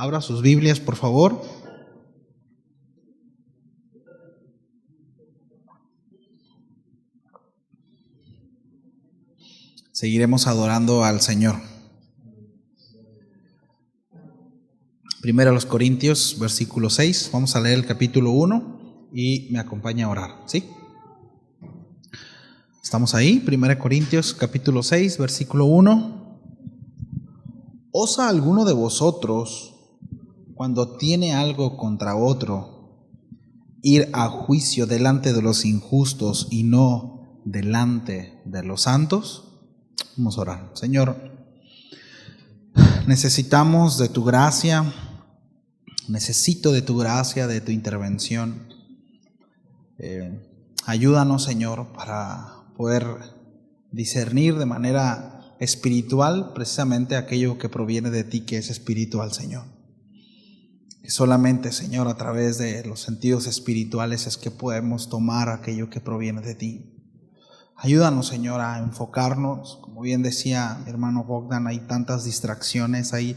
Abra sus Biblias, por favor. Seguiremos adorando al Señor. Primero a los Corintios, versículo 6. Vamos a leer el capítulo 1 y me acompaña a orar, ¿sí? Estamos ahí, 1 Corintios, capítulo 6, versículo 1. ¿Osa alguno de vosotros, cuando tiene algo contra otro, ir a juicio delante de los injustos y no delante de los santos? Vamos a orar. Señor, necesitamos de tu gracia, necesito de tu gracia, de tu intervención. Ayúdanos, Señor, para poder discernir de manera espiritual precisamente aquello que proviene de ti, que es espiritual, Señor. Que solamente, Señor, a través de los sentidos espirituales es que podemos tomar aquello que proviene de ti. Ayúdanos, Señor, a enfocarnos. Como bien decía mi hermano Bogdan, hay tantas distracciones, hay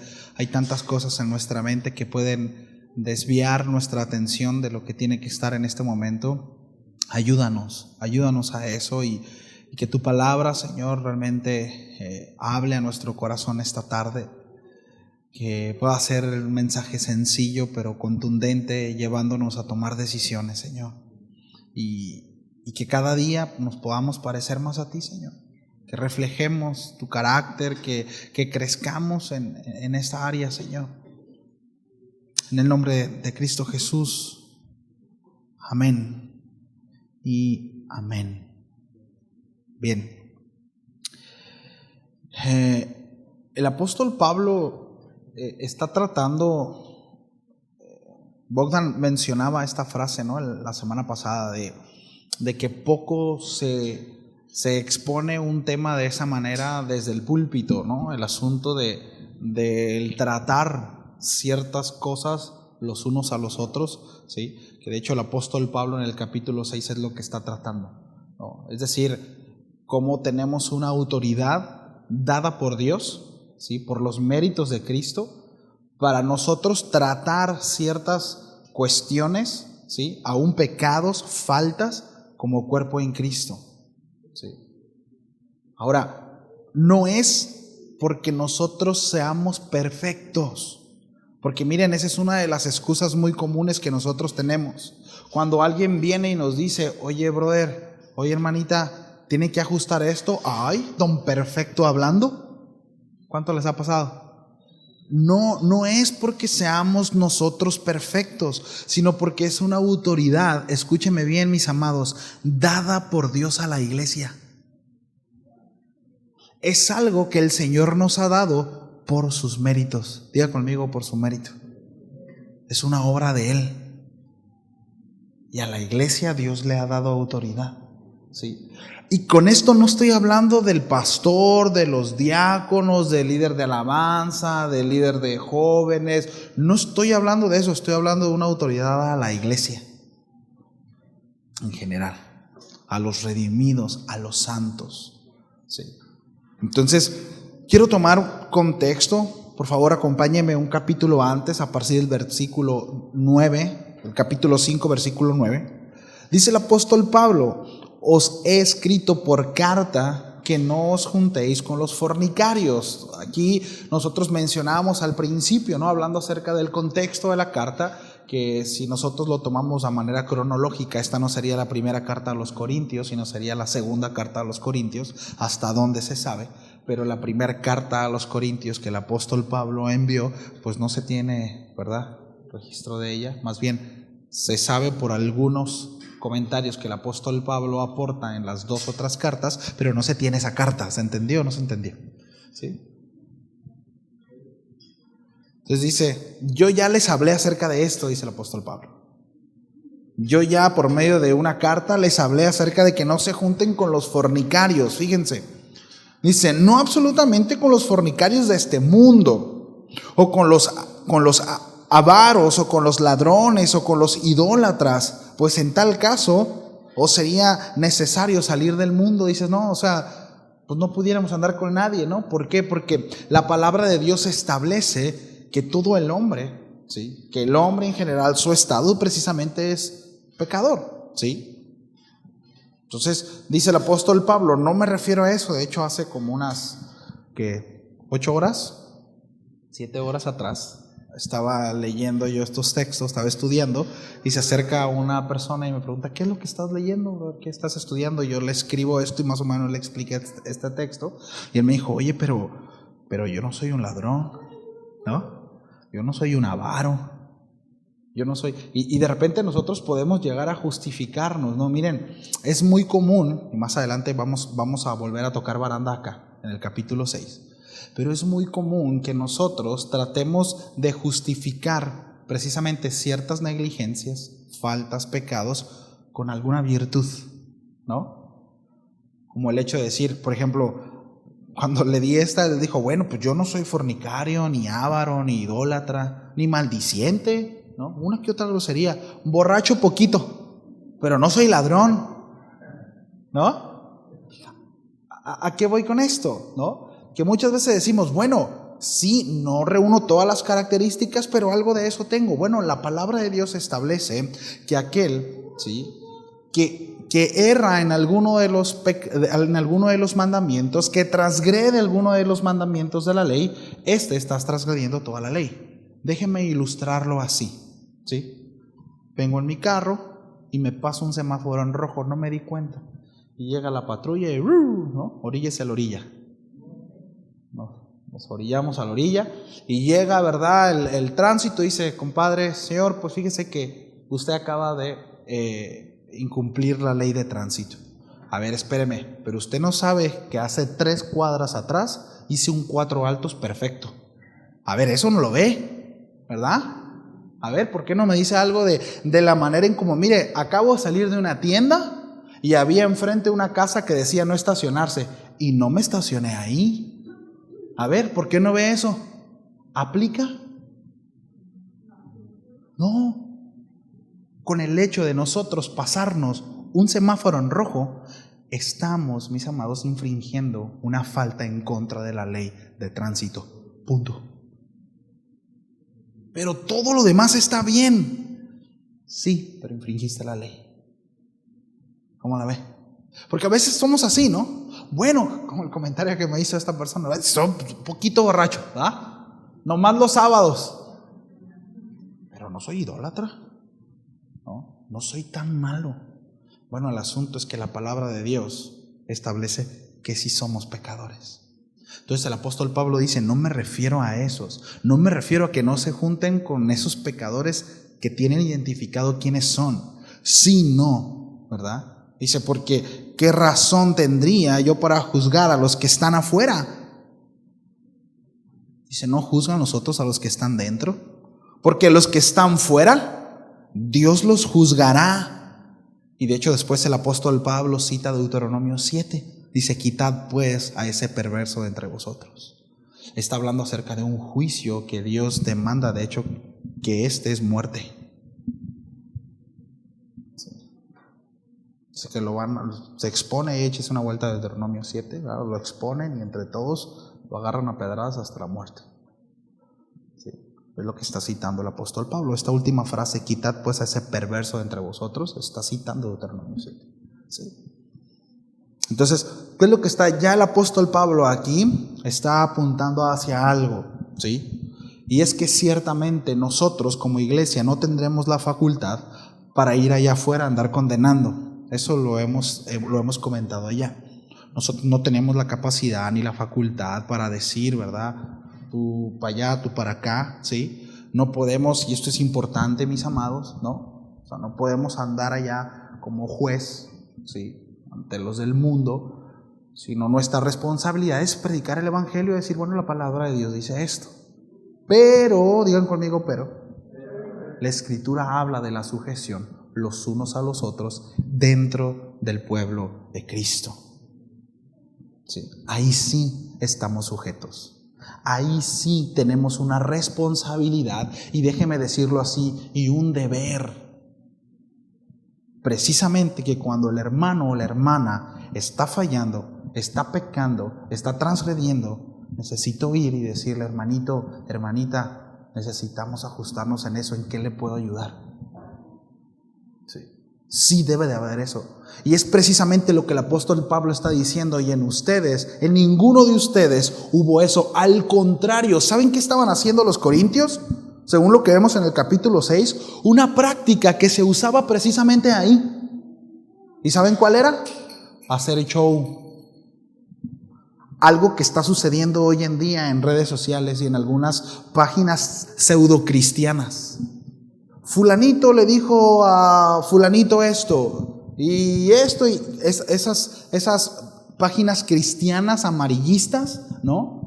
tantas cosas en nuestra mente que pueden desviar nuestra atención de lo que tiene que estar en este momento. Ayúdanos a eso y que tu palabra, Señor, realmente hable a nuestro corazón esta tarde. Que pueda ser un mensaje sencillo pero contundente, llevándonos a tomar decisiones, Señor. Y que cada día nos podamos parecer más a ti, Señor. Que reflejemos tu carácter, que crezcamos en esta área, Señor. En el nombre de Cristo Jesús. Amén y amén. Bien. El apóstol Pablo está tratando, Bogdan mencionaba esta frase, ¿no?, la semana pasada, de que poco se expone un tema de esa manera desde el púlpito, ¿no? El asunto de tratar ciertas cosas los unos a los otros, ¿sí? Que de hecho el apóstol Pablo en el capítulo 6 es lo que está tratando, ¿no? Es decir, cómo tenemos una autoridad dada por Dios, ¿sí?, por los méritos de Cristo, para nosotros tratar ciertas cuestiones, ¿sí?, aún pecados, faltas, como cuerpo en Cristo, ¿sí? Ahora, no es porque nosotros seamos perfectos, porque miren, esa es una de las excusas muy comunes que nosotros tenemos. Cuando alguien viene y nos dice, oye brother, oye hermanita, tiene que ajustar esto, ay, don perfecto hablando. ¿Cuánto les ha pasado? No es porque seamos nosotros perfectos, sino porque es una autoridad, escúcheme bien, mis amados, dada por Dios a la iglesia. Es algo que el Señor nos ha dado por sus méritos. Diga conmigo, por su mérito. Es una obra de Él. Y a la iglesia Dios le ha dado autoridad, ¿sí? Y con esto no estoy hablando del pastor, de los diáconos, del líder de alabanza, del líder de jóvenes. No estoy hablando de eso, estoy hablando de una autoridad a la iglesia en general, a los redimidos, a los santos, ¿sí? Entonces, quiero tomar contexto. Por favor, acompáñeme un capítulo antes, a partir del versículo 9, el capítulo 5, versículo 9. Dice el apóstol Pablo: os he escrito por carta que no os juntéis con los fornicarios. Aquí nosotros mencionábamos al principio, ¿no?, hablando acerca del contexto de la carta, que si nosotros lo tomamos a manera cronológica, esta no sería la primera carta a los Corintios, sino sería la segunda carta a los Corintios, hasta donde se sabe. Pero la primera carta a los Corintios que el apóstol Pablo envió, pues no se tiene, ¿verdad?, registro de ella. Más bien se sabe por algunos comentarios que el apóstol Pablo aporta en las dos otras cartas, pero no se tiene esa carta. ¿Se entendió o no se entendió? ¿Sí? Entonces dice, yo ya les hablé acerca de esto, dice el apóstol Pablo. Yo ya por medio de una carta les hablé acerca de que no se junten con los fornicarios. Fíjense, dice, no absolutamente con los fornicarios de este mundo, o con los avaros, o con los ladrones, o con los idólatras, pues en tal caso os sería necesario salir del mundo. Dices, no, o sea, pues no pudiéramos andar con nadie, ¿no? ¿Por qué? Porque la palabra de Dios establece que todo el hombre, ¿sí? Que el hombre en general, su estado precisamente es pecador, ¿sí? Entonces, dice el apóstol Pablo, no me refiero a eso. De hecho, hace como unas, ¿qué? 8 horas, 7 horas atrás, estaba leyendo yo estos textos, estaba estudiando, y se acerca una persona y me pregunta, ¿qué es lo que estás leyendo, bro? ¿Qué estás estudiando? Yo le escribo esto y más o menos le expliqué este texto, y él me dijo, oye, pero yo no soy un ladrón, ¿no? Yo no soy un avaro. Yo no soy, y de repente nosotros podemos llegar a justificarnos, ¿no? Miren, es muy común, y más adelante vamos a volver a tocar baranda acá, en el capítulo 6, pero es muy común que nosotros tratemos de justificar precisamente ciertas negligencias, faltas, pecados, con alguna virtud, ¿no? Como el hecho de decir, por ejemplo, cuando le di esta, él dijo, bueno, pues yo no soy fornicario, ni avaro, ni idólatra, ni maldiciente, ¿no? Una que otra grosería, borracho poquito, pero no soy ladrón, ¿no? ¿A qué voy con esto? ¿No? Que muchas veces decimos, bueno, sí, no reúno todas las características, pero algo de eso tengo. Bueno, la palabra de Dios establece que aquel, ¿sí?, que erra en alguno de los mandamientos, que transgrede alguno de los mandamientos de la ley, estás transgrediendo toda la ley. Déjenme ilustrarlo así, ¿sí? Vengo en mi carro y me paso un semáforo en rojo, no me di cuenta. Y llega la patrulla y, ¿no? Oríllese a la orilla. Nos orillamos a la orilla y llega, ¿verdad? El tránsito y dice, compadre, señor, pues fíjese que usted acaba de incumplir la ley de tránsito. A ver, espéreme, pero usted no sabe que hace 3 cuadras atrás hice un 4 altos perfecto. A ver, eso no lo ve, ¿verdad? A ver, ¿por qué no me dice algo de la manera en como, mire, acabo de salir de una tienda y había enfrente una casa que decía no estacionarse y no me estacioné ahí? A ver, ¿por qué no ve eso? ¿Aplica? No. Con el hecho de nosotros pasarnos un semáforo en rojo, estamos, mis amados, infringiendo una falta en contra de la ley de tránsito. Punto. Pero todo lo demás está bien. Sí, pero infringiste la ley. ¿Cómo la ve? Porque a veces somos así, ¿no? Bueno, como el comentario que me hizo esta persona, ¿verdad? Son un poquito borracho, ¿verdad? Nomás los sábados. Pero no soy idólatra, ¿no? No soy tan malo. Bueno, el asunto es que la palabra de Dios establece que sí somos pecadores. Entonces el apóstol Pablo dice, no me refiero a esos, no me refiero a que no se junten con esos pecadores que tienen identificado quiénes son, sino, ¿verdad? Dice, porque ¿qué razón tendría yo para juzgar a los que están afuera? Dice, ¿no juzgan nosotros a los que están dentro? Porque los que están fuera, Dios los juzgará. Y de hecho después el apóstol Pablo cita Deuteronomio 7. Dice, quitad pues a ese perverso de entre vosotros. Está hablando acerca de un juicio que Dios demanda, de hecho, que este es muerte. Que se expone y échese una vuelta de Deuteronomio 7, ¿verdad? Lo exponen y entre todos lo agarran a pedradas hasta la muerte. ¿Sí? Es lo que está citando el apóstol Pablo. Esta última frase, quitad pues a ese perverso de entre vosotros, está citando Deuteronomio 7. ¿Sí? Entonces, ¿qué es lo que está? Ya el apóstol Pablo aquí está apuntando hacia algo, ¿sí? Y es que ciertamente nosotros como iglesia no tendremos la facultad para ir allá afuera a andar condenando. Eso lo hemos comentado allá. Nosotros no tenemos la capacidad ni la facultad para decir, ¿verdad? Tú para allá, tú para acá, ¿sí? No podemos, y esto es importante, mis amados, ¿no? O sea, no podemos andar allá como juez, ¿sí?, ante los del mundo, sino nuestra responsabilidad es predicar el evangelio y decir, bueno, la palabra de Dios dice esto. Pero, digan conmigo, pero la escritura habla de la sujeción los unos a los otros dentro del pueblo de Cristo. Sí, ahí sí estamos sujetos. Ahí sí tenemos una responsabilidad y déjeme decirlo así, y un deber. Precisamente que cuando el hermano o la hermana está fallando, está pecando, está transgrediendo, necesito ir y decirle, hermanito, hermanita, necesitamos ajustarnos en eso, en qué le puedo ayudar. Sí debe de haber eso. Y es precisamente lo que el apóstol Pablo está diciendo. Y en ustedes, en ninguno de ustedes hubo eso. Al contrario, ¿saben qué estaban haciendo los corintios? Según lo que vemos en el capítulo 6, una práctica que se usaba precisamente ahí. ¿Y saben cuál era? Hacer show. Algo que está sucediendo hoy en día en redes sociales y en algunas páginas pseudocristianas. Fulanito le dijo a fulanito esto y esto, y esas páginas cristianas amarillistas, ¿no?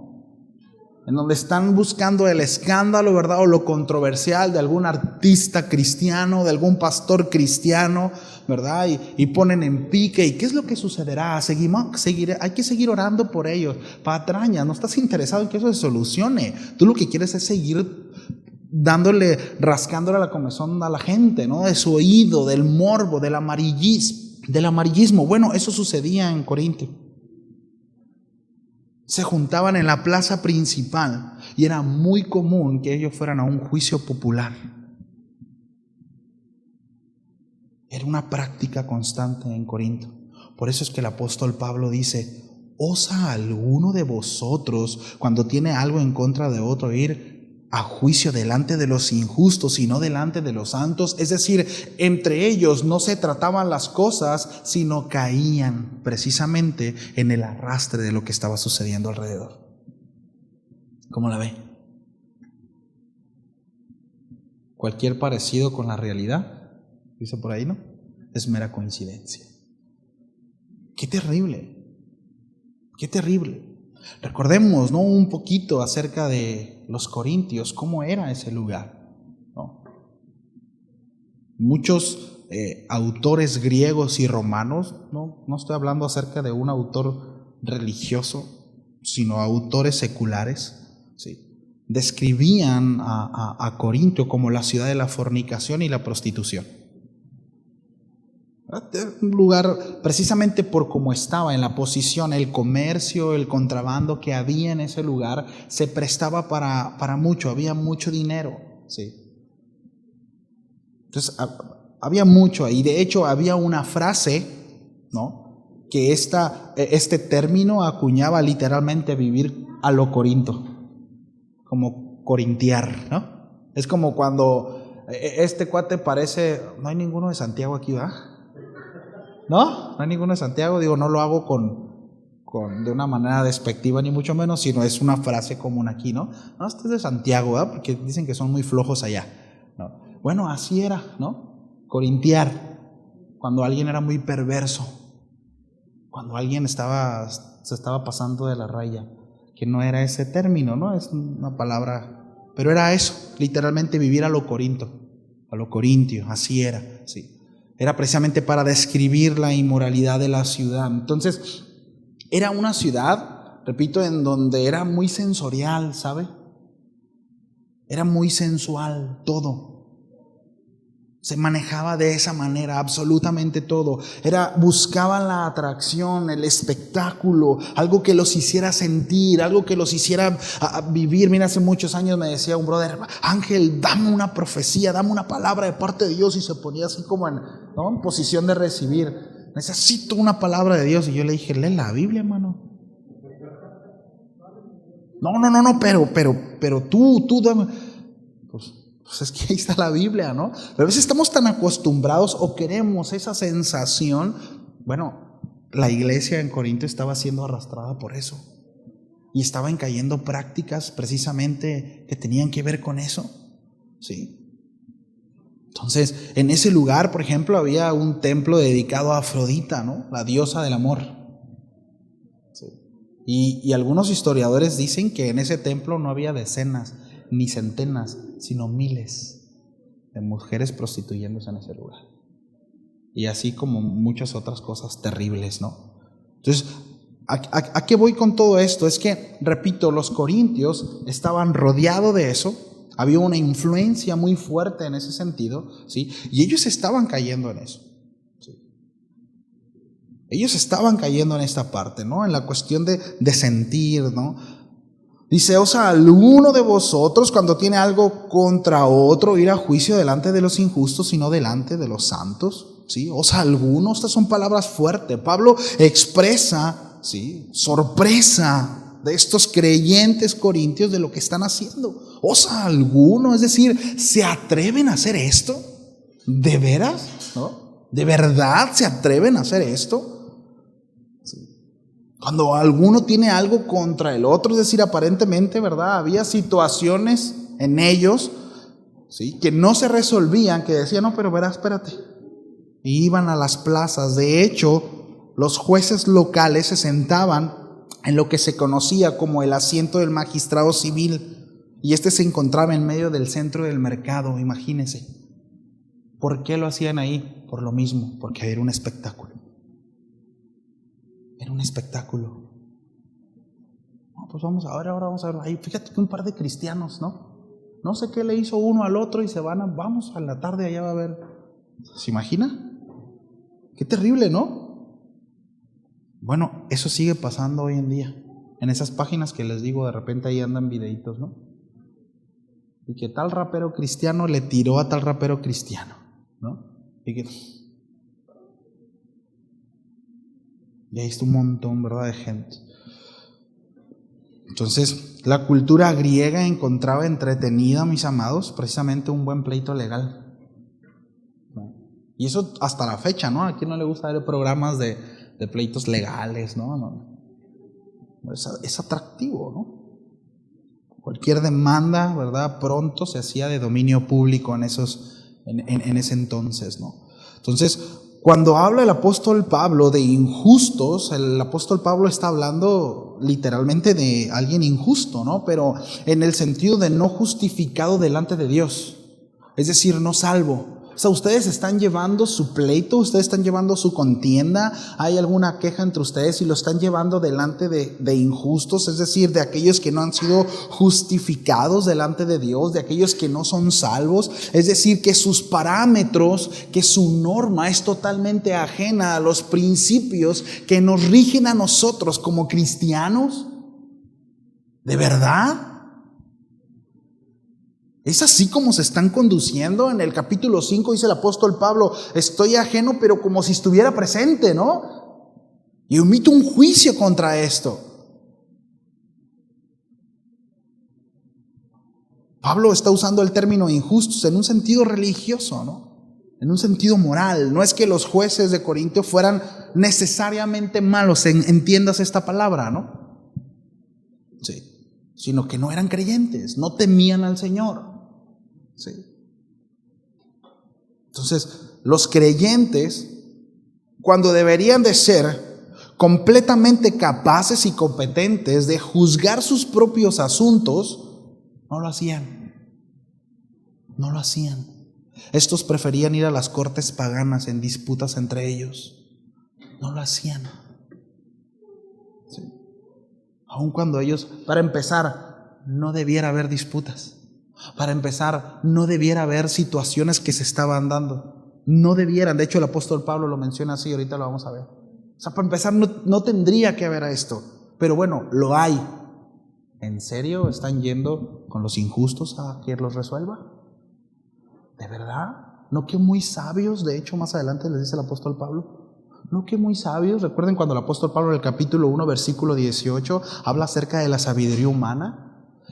En donde están buscando el escándalo, ¿verdad? O lo controversial de algún artista cristiano, de algún pastor cristiano, ¿verdad? Y ponen en pique. ¿Y qué es lo que sucederá? Hay que seguir orando por ellos. Patraña, no estás interesado en que eso se solucione. Tú lo que quieres es seguir rascándole la comezón a la gente, ¿no? De su oído, del morbo, del amarillismo. Bueno, eso sucedía en Corinto. Se juntaban en la plaza principal y era muy común que ellos fueran a un juicio popular. Era una práctica constante en Corinto. Por eso es que el apóstol Pablo dice: ¿osa alguno de vosotros, cuando tiene algo en contra de otro, ir a juicio delante de los injustos y no delante de los santos? Es decir, entre ellos no se trataban las cosas, sino caían precisamente en el arrastre de lo que estaba sucediendo alrededor. ¿Cómo la ve? Cualquier parecido con la realidad, dice por ahí, ¿no? Es mera coincidencia. ¡Qué terrible! ¡Qué terrible! Recordemos, ¿no?, un poquito acerca de los corintios, cómo era ese lugar, ¿no? Muchos autores griegos y romanos, no estoy hablando acerca de un autor religioso, sino autores seculares, ¿sí?, describían a Corinto como la ciudad de la fornicación y la prostitución. Un lugar, precisamente por cómo estaba en la posición, el comercio, el contrabando que había en ese lugar, se prestaba para mucho, había mucho dinero, ¿sí? Entonces, había mucho ahí. De hecho, había una frase, ¿no?, que este término acuñaba literalmente vivir a lo Corinto, como corintiar, ¿no? Es como cuando este cuate parece, no hay ninguno de Santiago aquí, ¿verdad? No hay ninguno de Santiago. Digo, no lo hago de una manera despectiva ni mucho menos, sino es una frase común aquí, ¿no? No, este es de Santiago, ¿verdad? Porque dicen que son muy flojos allá, ¿no? Bueno, así era, ¿no? Corintiar, cuando alguien era muy perverso, cuando alguien se estaba pasando de la raya, que no era ese término, ¿no? Es una palabra, pero era eso, literalmente vivir a lo Corinto, a lo corintio, así era, sí. Era precisamente para describir la inmoralidad de la ciudad. Entonces, era una ciudad, repito, en donde era muy sensorial, ¿sabe? Era muy sensual todo. Se manejaba de esa manera, absolutamente todo. Buscaban la atracción, el espectáculo, algo que los hiciera sentir, algo que los hiciera vivir. Mira, hace muchos años me decía un brother: Ángel, dame una profecía, dame una palabra de parte de Dios. Y se ponía así como en posición de recibir. Necesito una palabra de Dios. Y yo le dije: lee la Biblia, hermano. No, pero tú dame. Pues es que ahí está la Biblia, ¿no? Pero a veces estamos tan acostumbrados o queremos esa sensación. Bueno, la iglesia en Corinto estaba siendo arrastrada por eso. Y estaban cayendo prácticas precisamente que tenían que ver con eso, ¿sí? Entonces, en ese lugar, por ejemplo, había un templo dedicado a Afrodita, ¿no?, la diosa del amor. ¿Sí? Y algunos historiadores dicen que en ese templo no había decenas ni centenas, sino miles de mujeres prostituyéndose en ese lugar. Y así como muchas otras cosas terribles, ¿no? Entonces, ¿a qué voy con todo esto? Es que, repito, los corintios estaban rodeados de eso. Había una influencia muy fuerte en ese sentido, ¿sí? Y ellos estaban cayendo en eso, ¿sí? Ellos estaban cayendo en esta parte, ¿no? En la cuestión de sentir, ¿no? Dice: ¿osa alguno de vosotros, cuando tiene algo contra otro, ir a juicio delante de los injustos y no delante de los santos? ¿Sí? ¿Osa alguno? Estas son palabras fuertes. Pablo expresa, ¿sí?, sorpresa de estos creyentes corintios de lo que están haciendo. ¿Osa alguno? Es decir, ¿se atreven a hacer esto? ¿De veras? ¿No? ¿De verdad se atreven a hacer esto? Cuando alguno tiene algo contra el otro, es decir, aparentemente, ¿verdad?, había situaciones en ellos, ¿sí?, que no se resolvían, que decían: no, pero verás, espérate. Y iban a las plazas. De hecho, los jueces locales se sentaban en lo que se conocía como el asiento del magistrado civil, y este se encontraba en medio del centro del mercado. Imagínense. ¿Por qué lo hacían ahí? Por lo mismo, porque era un espectáculo. Era un espectáculo. No, pues ahora vamos a ver. Ahí, fíjate que un par de cristianos, no sé qué le hizo uno al otro y vamos a la tarde, allá va a ver. ¿Se imagina? Qué terrible, ¿no? Bueno, eso sigue pasando hoy en día. En esas páginas que les digo, de repente ahí andan videitos, ¿no? Y que tal rapero cristiano le tiró a tal rapero cristiano, ¿no? Y ahí está un montón, ¿verdad?, de gente. Entonces, la cultura griega encontraba entretenida, mis amados, precisamente un buen pleito legal. Y eso hasta la fecha, ¿no? ¿A quién no le gusta ver programas de pleitos legales, ¿no? Es atractivo, ¿no? Cualquier demanda, ¿verdad?, pronto se hacía de dominio público en ese entonces, ¿no? Entonces, cuando habla el apóstol Pablo de injustos, el apóstol Pablo está hablando literalmente de alguien injusto, ¿no? Pero en el sentido de no justificado delante de Dios, es decir, no salvo. O sea, ustedes están llevando su pleito, ustedes están llevando su contienda, hay alguna queja entre ustedes y lo están llevando delante de injustos, es decir, de aquellos que no han sido justificados delante de Dios, de aquellos que no son salvos, es decir, que sus parámetros, que su norma es totalmente ajena a los principios que nos rigen a nosotros como cristianos. ¿De verdad? ¿Es así como se están conduciendo? En el capítulo 5 dice el apóstol Pablo: estoy ajeno, pero como si estuviera presente, ¿no? Y emito un juicio contra esto. Pablo está usando el término injustos en un sentido religioso, ¿no? En un sentido moral. No es que los jueces de Corintio fueran necesariamente malos, entiendas esta palabra, ¿no? Sí. Sino que no eran creyentes, no temían al Señor. Sí. Entonces, los creyentes, cuando deberían de ser completamente capaces y competentes de juzgar sus propios asuntos, no lo hacían. No lo hacían. Estos preferían ir a las cortes paganas en disputas entre ellos. No lo hacían. Sí. Aun cuando ellos, para empezar, no debiera haber disputas. Para empezar, no debiera haber situaciones que se estaban dando. No debieran. De hecho, el apóstol Pablo lo menciona así, ahorita lo vamos a ver. O sea, para empezar, no tendría que haber esto. Pero bueno, lo hay. ¿En serio están yendo con los injustos a que los resuelva? ¿De verdad? ¿No que muy sabios? De hecho, más adelante les dice el apóstol Pablo. ¿No que muy sabios? Recuerden cuando el apóstol Pablo en el capítulo 1, versículo 18, habla acerca de la sabiduría humana.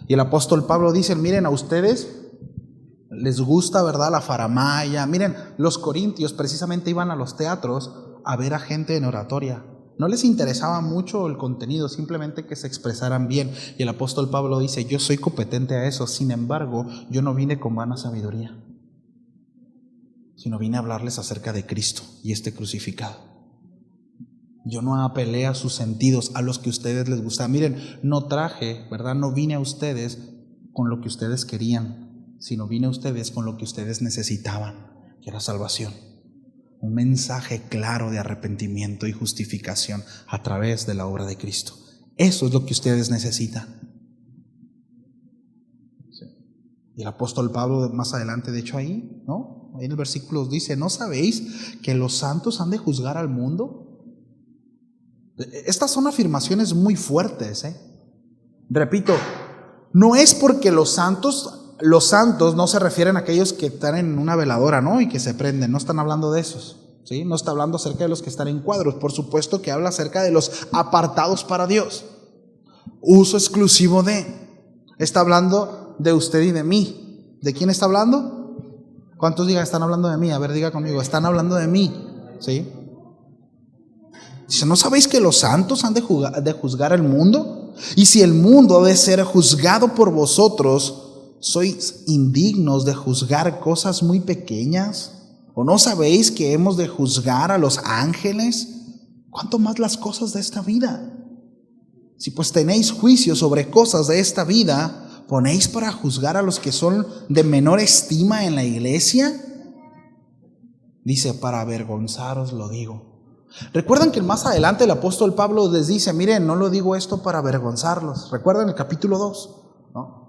Y el apóstol Pablo dice: miren, a ustedes les gusta, ¿verdad?, la faramaya. Miren, los corintios precisamente iban a los teatros a ver a gente en oratoria. No les interesaba mucho el contenido, simplemente que se expresaran bien. Y el apóstol Pablo dice: yo soy competente a eso, sin embargo, yo no vine con vana sabiduría, sino vine a hablarles acerca de Cristo y este crucificado. Yo no apelé a sus sentidos, a los que a ustedes les gusta. Miren, no traje, ¿verdad? No vine a ustedes con lo que ustedes querían, sino vine a ustedes con lo que ustedes necesitaban, que era salvación. Un mensaje claro de arrepentimiento y justificación a través de la obra de Cristo. Eso es lo que ustedes necesitan. Sí. Y el apóstol Pablo más adelante, de hecho ahí, ¿no? Ahí en el versículo dice: ¿no sabéis que los santos han de juzgar al mundo? Estas son afirmaciones muy fuertes, ¿eh? Repito, No es porque los santos no se refieren a aquellos que están en una veladora, ¿no? Y que se prenden, no están hablando de esos, ¿sí? No está hablando acerca de los que están en cuadros, por supuesto que habla acerca de los apartados para Dios. Uso exclusivo de. Está hablando de usted y de mí. ¿De quién está hablando? ¿Cuántos digan están hablando de mí? A ver, diga conmigo, están hablando de mí, ¿sí? Dice, ¿no sabéis que los santos han de juzgar el mundo? Y si el mundo ha de ser juzgado por vosotros, ¿sois indignos de juzgar cosas muy pequeñas? ¿O no sabéis que hemos de juzgar a los ángeles? ¿Cuánto más las cosas de esta vida? Si pues tenéis juicio sobre cosas de esta vida, ¿ponéis para juzgar a los que son de menor estima en la iglesia? Dice, para avergonzaros lo digo. Recuerdan que más adelante el apóstol Pablo les dice, miren, no lo digo esto para avergonzarlos. Recuerdan el capítulo 2, ¿no?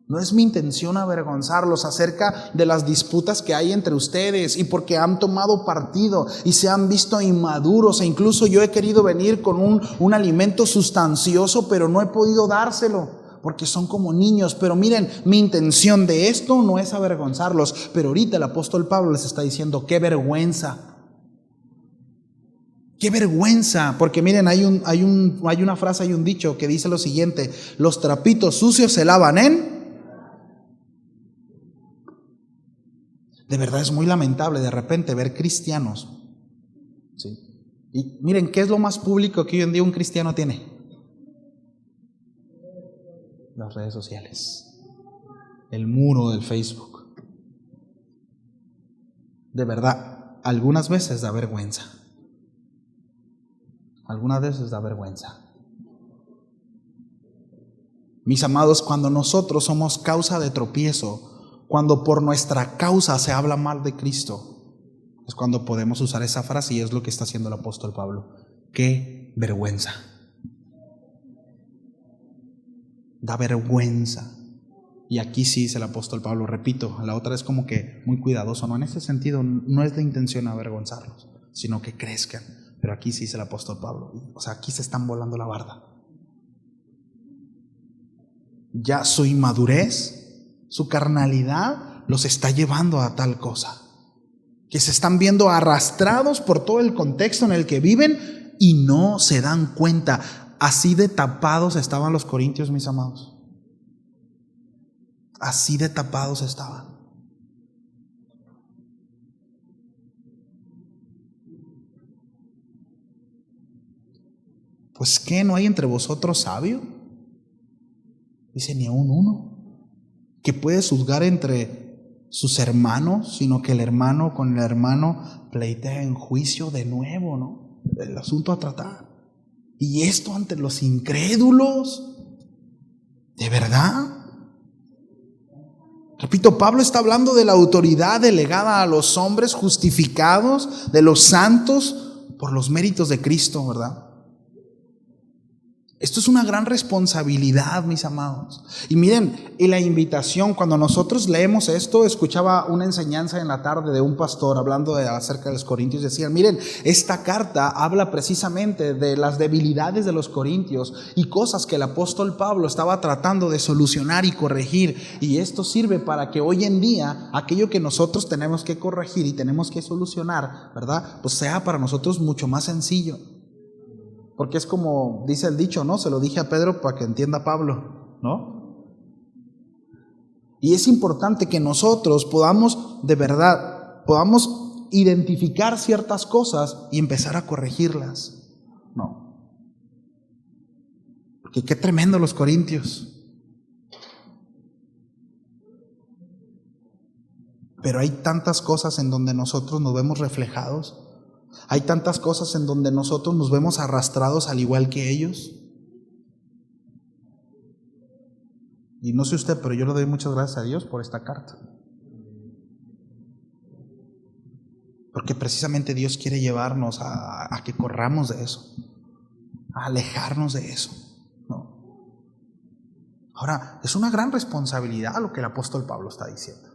No es mi intención avergonzarlos acerca de las disputas que hay entre ustedes y porque han tomado partido y se han visto inmaduros, e incluso yo he querido venir con un alimento sustancioso, pero no he podido dárselo porque son como niños. Pero miren, mi intención de esto no es avergonzarlos, pero ahorita el apóstol Pablo les está diciendo, qué vergüenza. Qué vergüenza, porque miren, hay una frase, hay un dicho que dice lo siguiente: los trapitos sucios se lavan en. De verdad es muy lamentable de repente ver cristianos, ¿sí? Y miren, ¿qué es lo más público que hoy en día un cristiano tiene? Las redes sociales, el muro del Facebook. De verdad, algunas veces da vergüenza. Algunas veces da vergüenza. Mis amados, cuando nosotros somos causa de tropiezo, cuando por nuestra causa se habla mal de Cristo, es cuando podemos usar esa frase, y es lo que está haciendo el apóstol Pablo. ¡Qué vergüenza! Da vergüenza. Y aquí sí dice el apóstol Pablo, repito, la otra es como que muy cuidadoso, ¿no? En ese sentido no es de intención avergonzarlos, sino que crezcan. Pero aquí sí dice el apóstol Pablo, o sea, aquí se están volando la barda. Ya su inmadurez, su carnalidad los está llevando a tal cosa, que se están viendo arrastrados por todo el contexto en el que viven y no se dan cuenta. Así de tapados estaban los corintios, mis amados. Así de tapados estaban. Pues ¿qué? ¿No hay entre vosotros sabio? Dice, ni aún uno que puede juzgar entre sus hermanos, sino que el hermano con el hermano pleitea en juicio de nuevo, ¿no? El asunto a tratar. Y esto ante los incrédulos. ¿De verdad? Repito, Pablo está hablando de la autoridad delegada a los hombres justificados, de los santos por los méritos de Cristo, ¿verdad? Esto es una gran responsabilidad, mis amados. Y miren, y la invitación, cuando nosotros leemos esto, escuchaba una enseñanza en la tarde de un pastor hablando acerca de los corintios. Decían, miren, esta carta habla precisamente de las debilidades de los corintios y cosas que el apóstol Pablo estaba tratando de solucionar y corregir. Y esto sirve para que hoy en día aquello que nosotros tenemos que corregir y tenemos que solucionar, ¿verdad? Pues sea para nosotros mucho más sencillo. Porque es como dice el dicho, ¿no? Se lo dije a Pedro para que entienda Pablo, ¿no? Y es importante que nosotros podamos, de verdad, podamos identificar ciertas cosas y empezar a corregirlas, ¿no? Porque qué tremendo los corintios. Pero hay tantas cosas en donde nosotros nos vemos reflejados. Hay tantas cosas en donde nosotros nos vemos arrastrados al igual que ellos. Y no sé usted, pero yo le doy muchas gracias a Dios por esta carta. Porque precisamente Dios quiere llevarnos a que corramos de eso, a alejarnos de eso, ¿no? Ahora, es una gran responsabilidad lo que el apóstol Pablo está diciendo.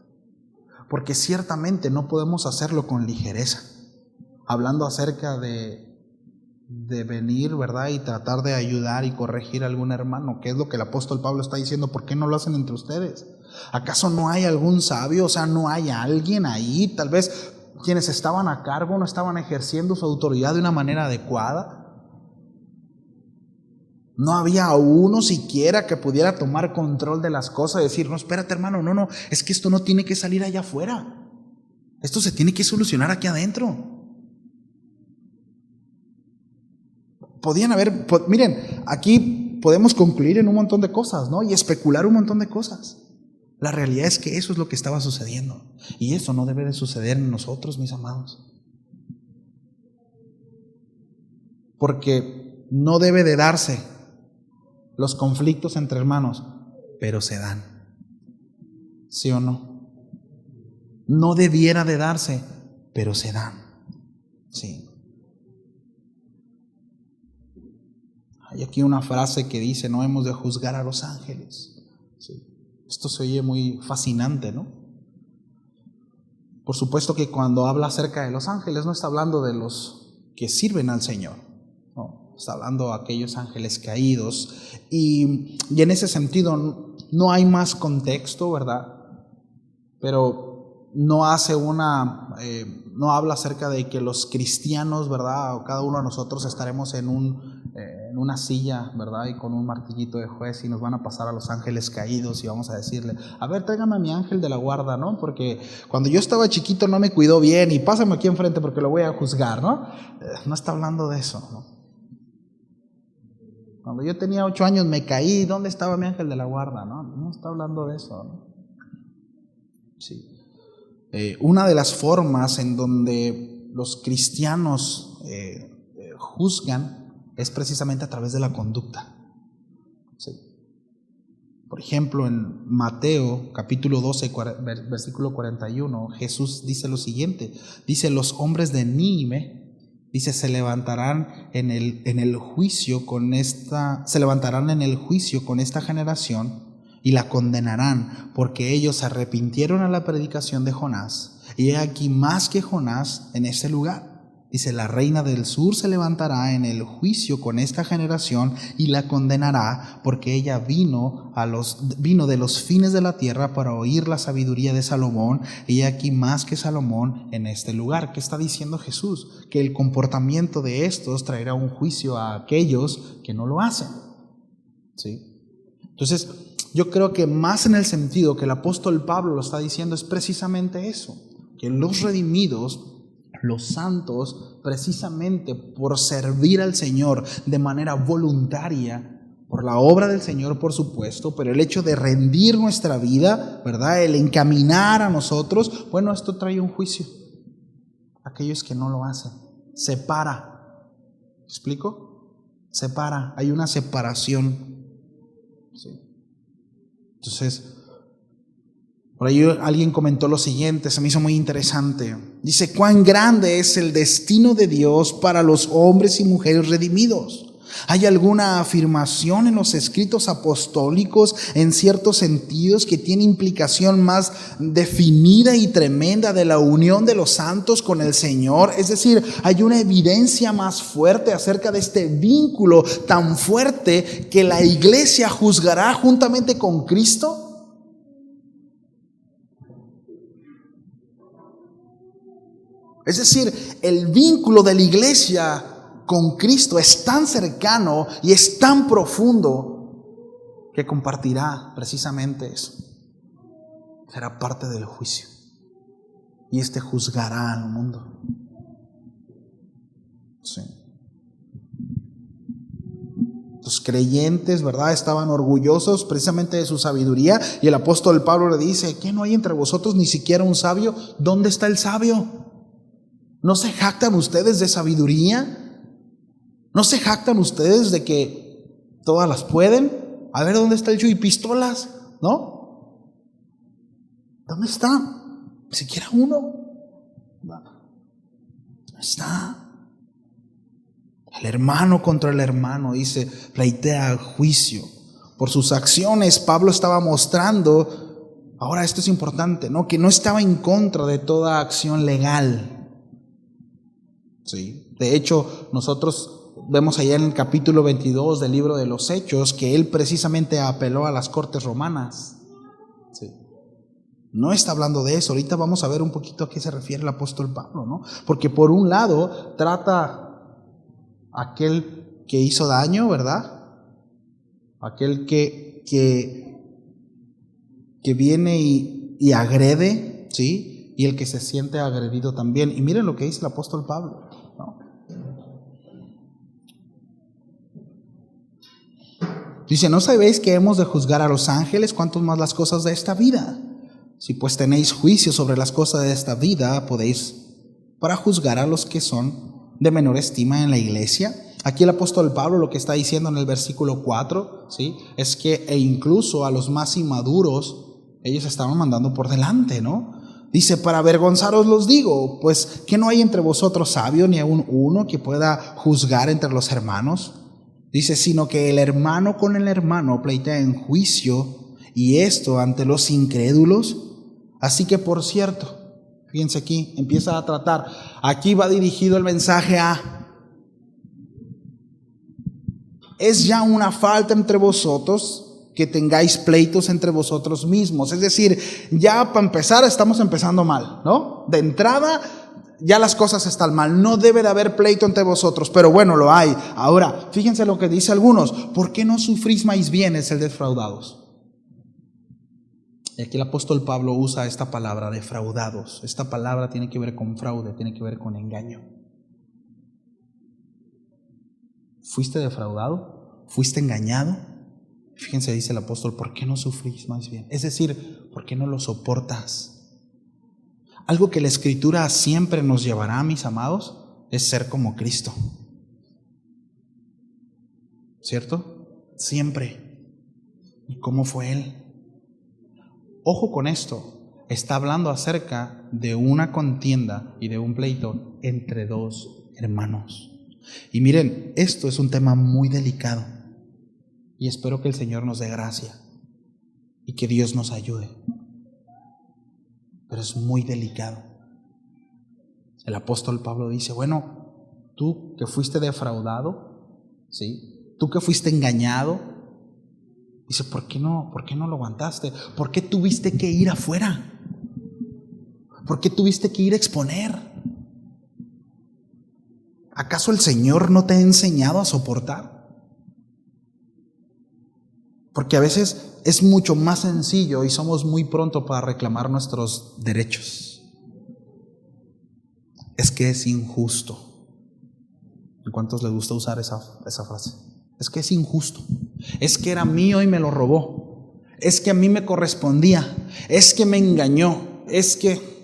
Porque ciertamente no podemos hacerlo con ligereza. Hablando acerca de de venir, ¿verdad? Y tratar de ayudar y corregir a algún hermano, que es lo que el apóstol Pablo está diciendo. ¿Por qué no lo hacen entre ustedes? ¿Acaso no hay algún sabio? O sea, no hay alguien ahí, tal vez quienes estaban a cargo no estaban ejerciendo su autoridad de una manera adecuada. No había uno siquiera que pudiera tomar control de las cosas y decir, no, espérate hermano, no, es que esto no tiene que salir allá afuera. Esto se tiene que solucionar aquí adentro. Miren, aquí podemos concluir en un montón de cosas, ¿no? Y especular un montón de cosas. La realidad es que eso es lo que estaba sucediendo. Y eso no debe de suceder en nosotros, mis amados. Porque no debe de darse los conflictos entre hermanos, pero se dan. ¿Sí o no? No debiera de darse, pero se dan. Sí. Hay aquí una frase que dice, no hemos de juzgar a los ángeles. Sí. Esto se oye muy fascinante, ¿no? Por supuesto que cuando habla acerca de los ángeles no está hablando de los que sirven al Señor, no. Está hablando de aquellos ángeles caídos y en ese sentido no hay más contexto, ¿verdad? Pero no habla acerca de que los cristianos, ¿verdad? O cada uno de nosotros estaremos en una silla, ¿verdad? Y con un martillito de juez y nos van a pasar a los ángeles caídos y vamos a decirle, a ver, tráigame a mi ángel de la guarda, ¿no? Porque cuando yo estaba chiquito no me cuidó bien y pásame aquí enfrente porque lo voy a juzgar, ¿no? No está hablando de eso, ¿no? Cuando yo tenía 8 años me caí, ¿dónde estaba mi ángel de la guarda? No está hablando de eso, ¿no? Sí. Una de las formas en donde los cristianos juzgan es precisamente a través de la conducta. Sí. Por ejemplo, en Mateo capítulo 12, versículo 41, Jesús dice lo siguiente, dice, los hombres de Nínive, dice, se levantarán en el juicio con esta generación y la condenarán, porque ellos se arrepintieron a la predicación de Jonás. Y he aquí más que Jonás en ese lugar. Dice, la reina del sur se levantará en el juicio con esta generación y la condenará, porque ella vino de los fines de la tierra para oír la sabiduría de Salomón, y he aquí más que Salomón en este lugar. ¿Qué está diciendo Jesús? Que el comportamiento de estos traerá un juicio a aquellos que no lo hacen. ¿Sí? Entonces, yo creo que más en el sentido que el apóstol Pablo lo está diciendo es precisamente eso, que los redimidos, los santos, precisamente por servir al Señor de manera voluntaria, por la obra del Señor, por supuesto, pero el hecho de rendir nuestra vida, ¿verdad? El encaminar a nosotros, bueno, esto trae un juicio. Aquellos que no lo hacen, separa. ¿Me explico? Separa, hay una separación. Sí. Entonces, por ahí alguien comentó lo siguiente, se me hizo muy interesante. Dice, cuán grande es el destino de Dios para los hombres y mujeres redimidos. ¿Hay alguna afirmación en los escritos apostólicos en ciertos sentidos que tiene implicación más definida y tremenda de la unión de los santos con el Señor? Es decir, ¿hay una evidencia más fuerte acerca de este vínculo tan fuerte que la iglesia juzgará juntamente con Cristo? Es decir, el vínculo de la iglesia con Cristo es tan cercano y es tan profundo que compartirá precisamente eso. Será parte del juicio y este juzgará al mundo. Sí. Los creyentes, ¿verdad?, estaban orgullosos precisamente de su sabiduría, y el apóstol Pablo le dice, ¿qué no hay entre vosotros ni siquiera un sabio? ¿Dónde está el sabio? ¿No se jactan ustedes de sabiduría? ¿No se jactan ustedes de que todas las pueden? A ver, ¿dónde está el chuy-pistolas? ¿No? ¿Dónde está? Ni siquiera uno. ¿Dónde está? El hermano contra el hermano, dice, pleitea juicio. Por sus acciones, Pablo estaba mostrando, ahora esto es importante, ¿no?, que no estaba en contra de toda acción legal. Sí. De hecho, nosotros vemos allá en el capítulo 22 del libro de los Hechos que él precisamente apeló a las cortes romanas. Sí. No está hablando de eso. Ahorita vamos a ver un poquito a qué se refiere el apóstol Pablo, ¿no? Porque por un lado trata a aquel que hizo daño, ¿verdad? Aquel que viene y agrede, ¿sí? Y el que se siente agredido también. Y miren lo que dice el apóstol Pablo, ¿no? Dice, ¿no sabéis que hemos de juzgar a los ángeles, cuanto más las cosas de esta vida? Si pues tenéis juicio sobre las cosas de esta vida, podéis para juzgar a los que son de menor estima en la iglesia. Aquí el apóstol Pablo lo que está diciendo en el versículo 4, ¿sí? Es que incluso a los más inmaduros ellos estaban mandando por delante, ¿no? Dice, para avergonzaros los digo, pues que no hay entre vosotros sabio ni aun uno que pueda juzgar entre los hermanos. Dice, sino que el hermano con el hermano pleitea en juicio, y esto ante los incrédulos. Así que, por cierto, fíjense aquí, empieza a tratar, aquí va dirigido el mensaje a: es ya una falta entre vosotros que tengáis pleitos entre vosotros mismos. Es decir, ya para empezar estamos empezando mal, ¿no? De entrada ya las cosas están mal, no debe de haber pleito entre vosotros, pero bueno, lo hay. Ahora, fíjense lo que dice algunos: ¿por qué no sufrís más bienes el defraudados? Y aquí el apóstol Pablo usa esta palabra, defraudados. Esta palabra tiene que ver con fraude, tiene que ver con engaño. ¿Fuiste defraudado? ¿Fuiste engañado? Fíjense, dice el apóstol, ¿por qué no sufrís más bien? Es decir, ¿por qué no lo soportas? Algo que la Escritura siempre nos llevará, mis amados, es ser como Cristo. ¿Cierto? Siempre. ¿Y cómo fue Él? Ojo con esto, está hablando acerca de una contienda y de un pleito entre dos hermanos. Y miren, esto es un tema muy delicado y espero que el Señor nos dé gracia y que Dios nos ayude. Pero es muy delicado. El apóstol Pablo dice, bueno, tú que fuiste defraudado, ¿sí? Tú que fuiste engañado, dice, ¿por qué no lo aguantaste? ¿Por qué tuviste que ir afuera? ¿Por qué tuviste que ir a exponer? ¿Acaso el Señor no te ha enseñado a soportar? Porque a veces es mucho más sencillo y somos muy pronto para reclamar nuestros derechos. Es que es injusto. ¿A cuántos les gusta usar esa frase? Es que es injusto. Es que era mío y me lo robó. Es que a mí me correspondía. Es que me engañó. Es que...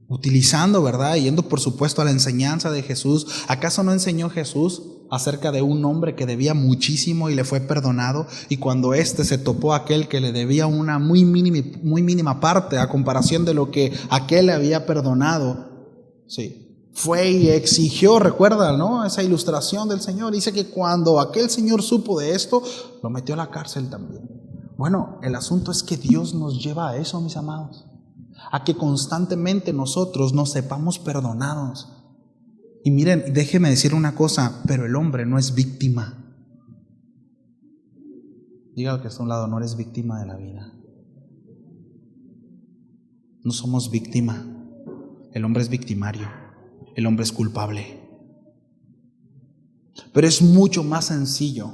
utilizando, ¿verdad? Yendo por supuesto a la enseñanza de Jesús. ¿Acaso no enseñó Jesús acerca de un hombre que debía muchísimo y le fue perdonado? Y cuando éste se topó a aquel que le debía una muy mínima parte a comparación de lo que aquel le había perdonado, sí, fue y exigió, recuerda, ¿no? Esa ilustración del Señor. Dice que cuando aquel señor supo de esto, lo metió a la cárcel también. Bueno, el asunto es que Dios nos lleva a eso, mis amados, a que constantemente nosotros nos sepamos perdonados. Y miren, déjeme decir una cosa, pero el hombre no es víctima. Diga al que está a un lado, no eres víctima de la vida. No somos víctima. El hombre es victimario. El hombre es culpable. Pero es mucho más sencillo,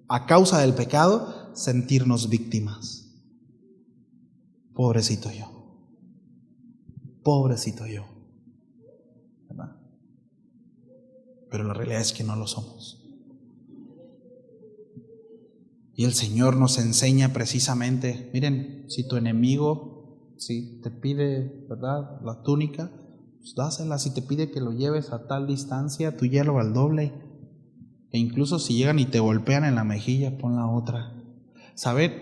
a causa del pecado, sentirnos víctimas. Pobrecito yo. Pobrecito yo. ¿Verdad? Pero la realidad es que no lo somos. Y el Señor nos enseña precisamente, miren, si tu enemigo, si te pide, ¿verdad?, la túnica, pues dásela. Si te pide que lo lleves a tal distancia, tú llévalo al doble. E incluso si llegan y te golpean en la mejilla, pon la otra. ¿Saben?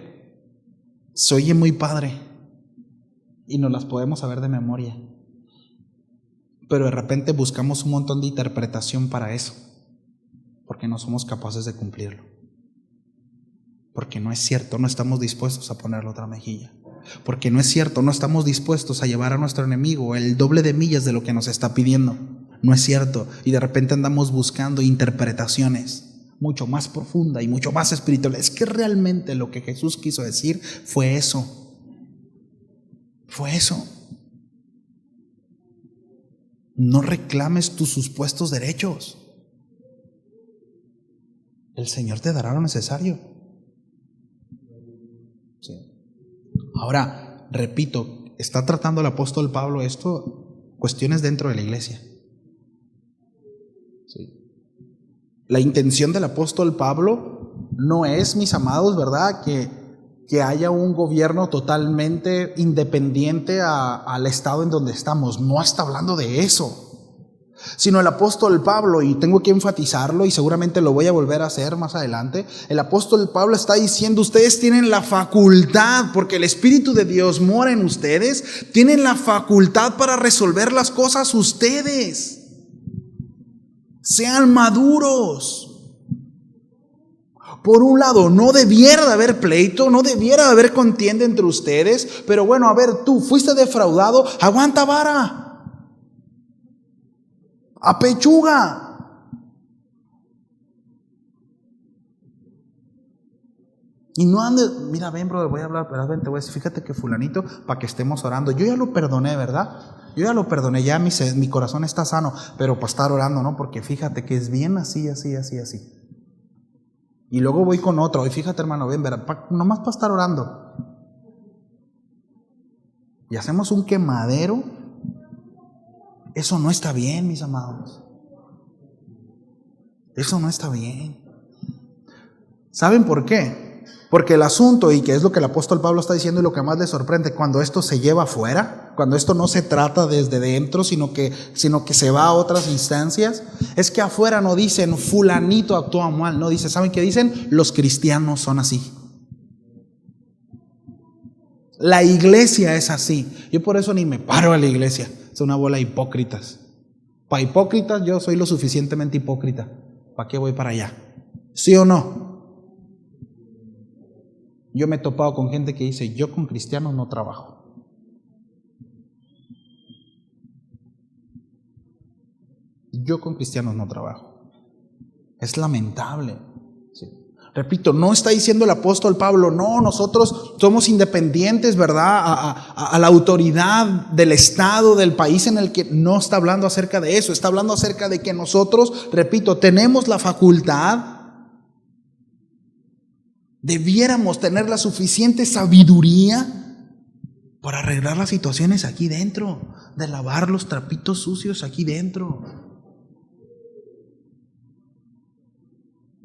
Se oye muy padre y nos las podemos saber de memoria, pero de repente buscamos un montón de interpretación para eso, porque no somos capaces de cumplirlo, porque no es cierto, no estamos dispuestos a poner la otra mejilla, porque no es cierto, no estamos dispuestos a llevar a nuestro enemigo el doble de millas de lo que nos está pidiendo. no es cierto. Y de repente andamos buscando interpretaciones mucho más profundas y mucho más espirituales. Es que realmente lo que Jesús quiso decir fue eso. Fue eso. No reclames tus supuestos derechos. El Señor te dará lo necesario. Sí. Ahora, repito, está tratando el apóstol Pablo esto, cuestiones dentro de la iglesia. Sí. La intención del apóstol Pablo no es, mis amados, ¿verdad?, que haya un gobierno totalmente independiente al estado en donde estamos. No está hablando de eso. Sino el apóstol Pablo, y tengo que enfatizarlo y seguramente lo voy a volver a hacer más adelante, el apóstol Pablo está diciendo: ustedes tienen la facultad, porque el Espíritu de Dios mora en ustedes, tienen la facultad para resolver las cosas ustedes. Sean maduros. Por un lado, no debiera de haber pleito, no debiera de haber contienda entre ustedes, pero bueno, a ver, tú fuiste defraudado, aguanta vara. Apechuga. Y no andes, mira, ven, brother, voy a hablar, pero ven, te voy a decir, fíjate que fulanito, para que estemos orando. Yo ya lo perdoné, ¿verdad? Yo ya lo perdoné, ya mi corazón está sano, pero para estar orando, ¿no? Porque fíjate que es bien así. Y luego voy con otro, y fíjate, hermano, ven, nomás para estar orando. Y hacemos un quemadero. Eso no está bien, mis amados. Eso no está bien. ¿Saben por qué? Porque el asunto, y que es lo que el apóstol Pablo está diciendo y lo que más le sorprende, cuando esto se lleva afuera, cuando esto no se trata desde dentro, sino que se va a otras instancias, es que afuera no dicen fulanito actúa mal, no dice, ¿saben qué dicen? Los cristianos son así. La iglesia es así. Yo por eso ni me paro a la iglesia. Es una bola de hipócritas. Para hipócritas yo soy lo suficientemente hipócrita. ¿Para qué voy para allá? ¿Sí o no? Yo me he topado con gente que dice, yo con cristianos no trabajo. Yo con cristianos no trabajo. Es lamentable. Sí. Repito, no está diciendo el apóstol Pablo, no, nosotros somos independientes, ¿verdad? A la autoridad del Estado, del país en el que, no está hablando acerca de eso, está hablando acerca de que nosotros, repito, tenemos la facultad, debiéramos tener la suficiente sabiduría para arreglar las situaciones aquí dentro, de lavar los trapitos sucios aquí dentro.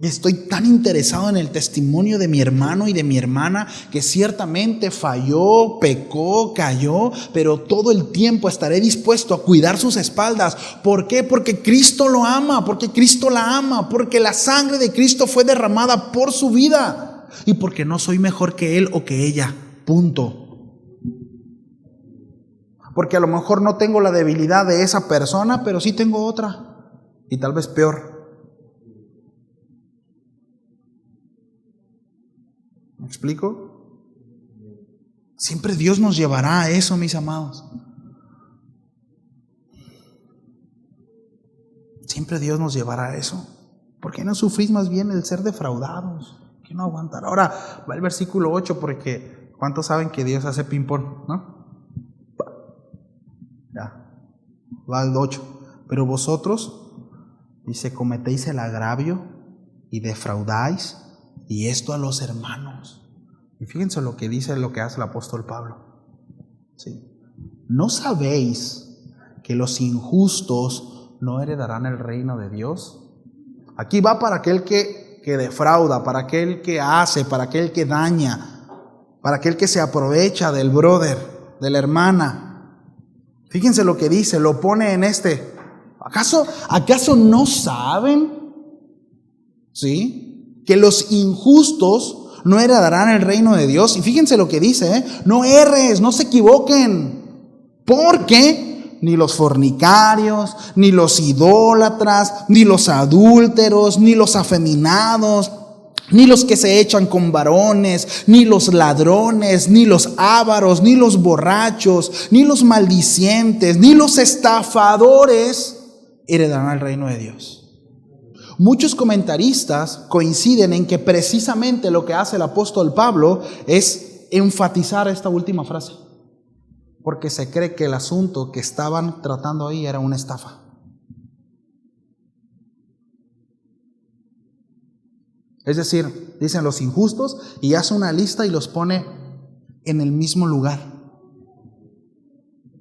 Estoy tan interesado en el testimonio de mi hermano y de mi hermana que ciertamente falló, pecó, cayó, pero todo el tiempo estaré dispuesto a cuidar sus espaldas. ¿Por qué? Porque Cristo lo ama, porque Cristo la ama, porque la sangre de Cristo fue derramada por su vida y porque no soy mejor que él o que ella. Punto. Porque a lo mejor no tengo la debilidad de esa persona, pero sí tengo otra y tal vez peor. ¿Me explico? Siempre Dios nos llevará a eso, mis amados. Siempre Dios nos llevará a eso. ¿Por qué no sufrís más bien el ser defraudados? ¿Por qué no aguantar? Ahora va el versículo 8, porque ¿cuántos saben que Dios hace ping-pong? ¿No? Ya. Va el 8. Pero vosotros, dice, cometéis el agravio y defraudáis, y esto a los hermanos. Y fíjense lo que dice, lo que hace el apóstol Pablo. ¿Sí? ¿No sabéis que los injustos no heredarán el reino de Dios? Aquí va para aquel que defrauda, para aquel que hace, para aquel que daña, para aquel que se aprovecha del brother, de la hermana. Fíjense lo que dice, lo pone en ¿Acaso no saben? ¿Sí? Que los injustos no heredarán el reino de Dios. Y fíjense lo que dice, no erres, no se equivoquen, porque ni los fornicarios, ni los idólatras, ni los adúlteros, ni los afeminados, ni los que se echan con varones, ni los ladrones, ni los ávaros, ni los borrachos, ni los maldicientes, ni los estafadores heredarán el reino de Dios. Muchos comentaristas coinciden en que precisamente lo que hace el apóstol Pablo es enfatizar esta última frase, porque se cree que el asunto que estaban tratando ahí era una estafa. Es decir, dicen los injustos y hace una lista y los pone en el mismo lugar.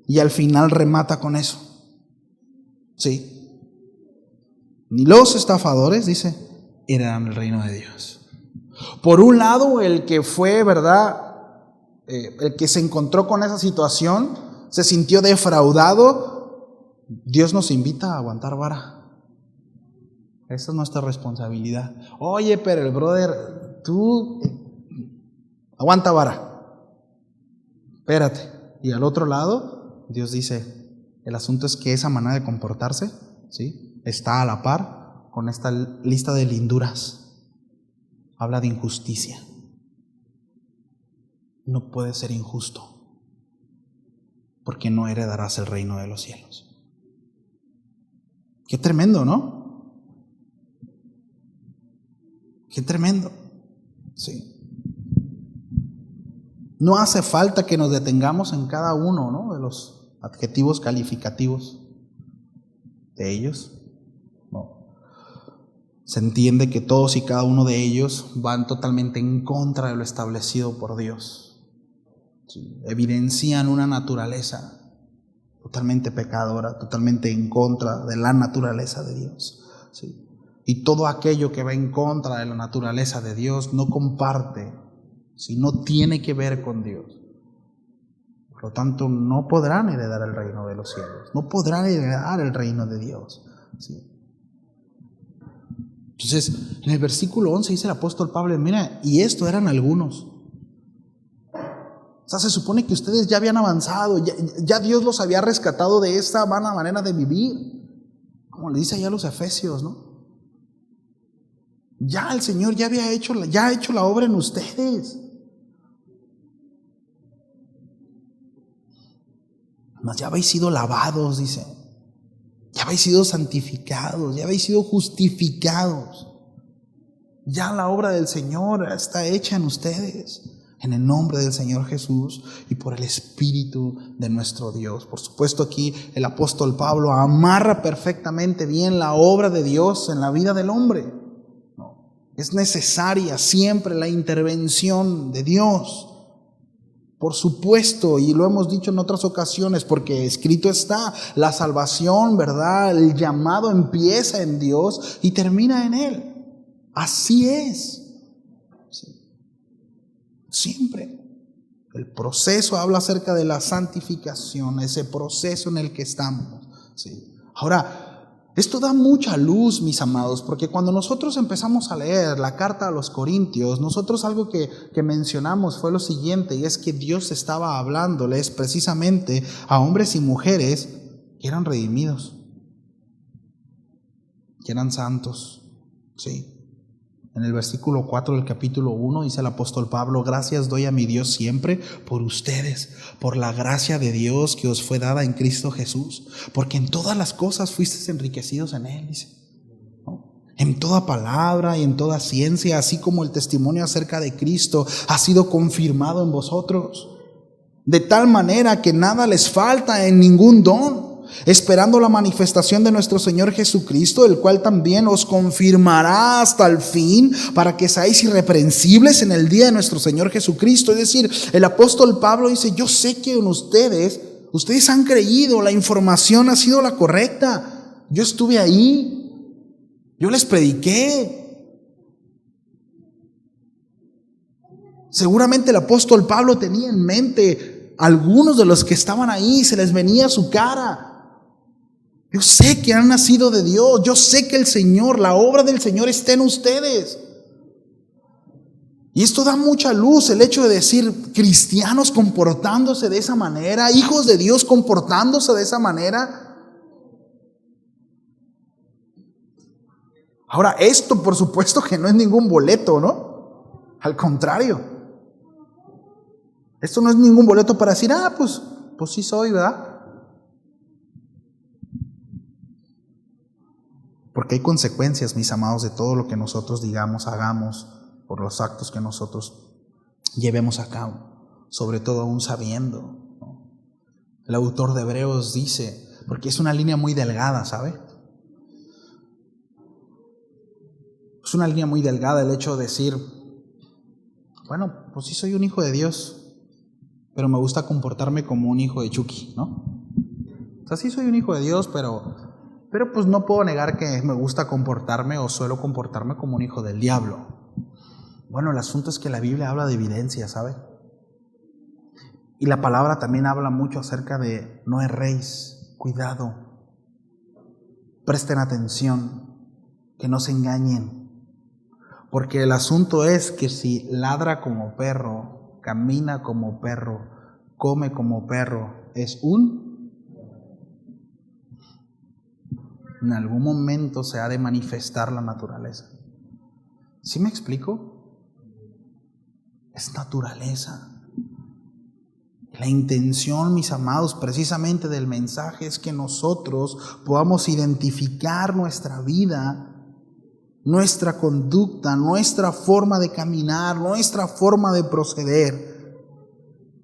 Y al final remata con eso. Sí. Ni los estafadores, dice, heredarán el reino de Dios. Por un lado, el que fue, ¿verdad? El que se encontró con esa situación, se sintió defraudado. Dios nos invita a aguantar vara. Esa es nuestra responsabilidad. Oye, pero el brother, tú aguanta vara. Espérate. Y al otro lado, Dios dice, el asunto es que esa manera de comportarse, ¿sí?, está a la par con esta lista de linduras. Habla de injusticia. No puedes ser injusto, porque no heredarás el reino de los cielos. Qué tremendo, ¿no? Qué tremendo. Sí. No hace falta que nos detengamos en cada uno, ¿no?, de los adjetivos calificativos de ellos. No. Se entiende que todos y cada uno de ellos van totalmente en contra de lo establecido por Dios. Sí. Evidencian una naturaleza totalmente pecadora, totalmente en contra de la naturaleza de Dios. Sí. Y todo aquello que va en contra de la naturaleza de Dios no comparte, ¿sí?, no tiene que ver con Dios. Por lo tanto, no podrán heredar el reino de los cielos, no podrán heredar el reino de Dios. ¿Sí? Entonces, en el versículo 11 dice el apóstol Pablo, mira, y esto eran algunos. O sea, se supone que ustedes ya habían avanzado, ya Dios los había rescatado de esta vana manera de vivir, como le dice allá a los Efesios, ¿no? Ya el Señor ya ha hecho la obra en ustedes. Mas ya habéis sido lavados, dice. Ya habéis sido santificados, ya habéis sido justificados. Ya la obra del Señor está hecha en ustedes, en el nombre del Señor Jesús y por el Espíritu de nuestro Dios. Por supuesto, aquí el apóstol Pablo amarra perfectamente bien la obra de Dios en la vida del hombre. Es necesaria siempre la intervención de Dios. Por supuesto, y lo hemos dicho en otras ocasiones, porque escrito está, la salvación, ¿verdad? El llamado empieza en Dios y termina en Él. Así es. Sí. Siempre. El proceso habla acerca de la santificación, ese proceso en el que estamos. Sí. Ahora, esto da mucha luz, mis amados, porque cuando nosotros empezamos a leer la carta a los Corintios, nosotros algo que mencionamos fue lo siguiente, y es que Dios estaba hablándoles precisamente a hombres y mujeres que eran redimidos, que eran santos. Sí. En el versículo 4 del capítulo 1 dice el apóstol Pablo, gracias doy a mi Dios siempre por ustedes, por la gracia de Dios que os fue dada en Cristo Jesús, porque en todas las cosas fuisteis enriquecidos en Él, dice, ¿no? En toda palabra y en toda ciencia, así como el testimonio acerca de Cristo ha sido confirmado en vosotros, de tal manera que nada les falta en ningún don, esperando la manifestación de nuestro Señor Jesucristo, el cual también os confirmará hasta el fin, para que seáis irreprensibles en el día de nuestro Señor Jesucristo. Es decir, el apóstol Pablo dice, yo sé que en ustedes han creído, la información ha sido la correcta, yo estuve ahí, yo les prediqué. Seguramente el apóstol Pablo tenía en mente algunos de los que estaban ahí, se les venía a su cara. Yo sé que han nacido de Dios, yo sé que el Señor, la obra del Señor está en ustedes. Y esto da mucha luz, el hecho de decir cristianos comportándose de esa manera, hijos de Dios comportándose de esa manera. Ahora, esto por supuesto que no es ningún boleto, ¿no? Al contrario. Esto no es ningún boleto para decir, pues sí soy, ¿verdad? Porque hay consecuencias, mis amados, de todo lo que nosotros digamos, hagamos, por los actos que nosotros llevemos a cabo, sobre todo aún sabiendo, ¿no? El autor de Hebreos dice, porque es una línea muy delgada, ¿sabe? Es una línea muy delgada el hecho de decir, bueno, pues sí soy un hijo de Dios, pero me gusta comportarme como un hijo de Chucky, ¿no? O sea, sí soy un hijo de Dios, pero pues no puedo negar que me gusta comportarme o suelo comportarme como un hijo del diablo. Bueno, el asunto es que la Biblia habla de evidencia, ¿sabe? Y la palabra también habla mucho acerca de no erréis, cuidado, presten atención, que no se engañen. Porque el asunto es que si ladra como perro, camina como perro, come como perro, en algún momento se ha de manifestar la naturaleza. ¿Sí me explico? Es naturaleza. La intención, mis amados, precisamente del mensaje es que nosotros podamos identificar nuestra vida, nuestra conducta, nuestra forma de caminar, nuestra forma de proceder,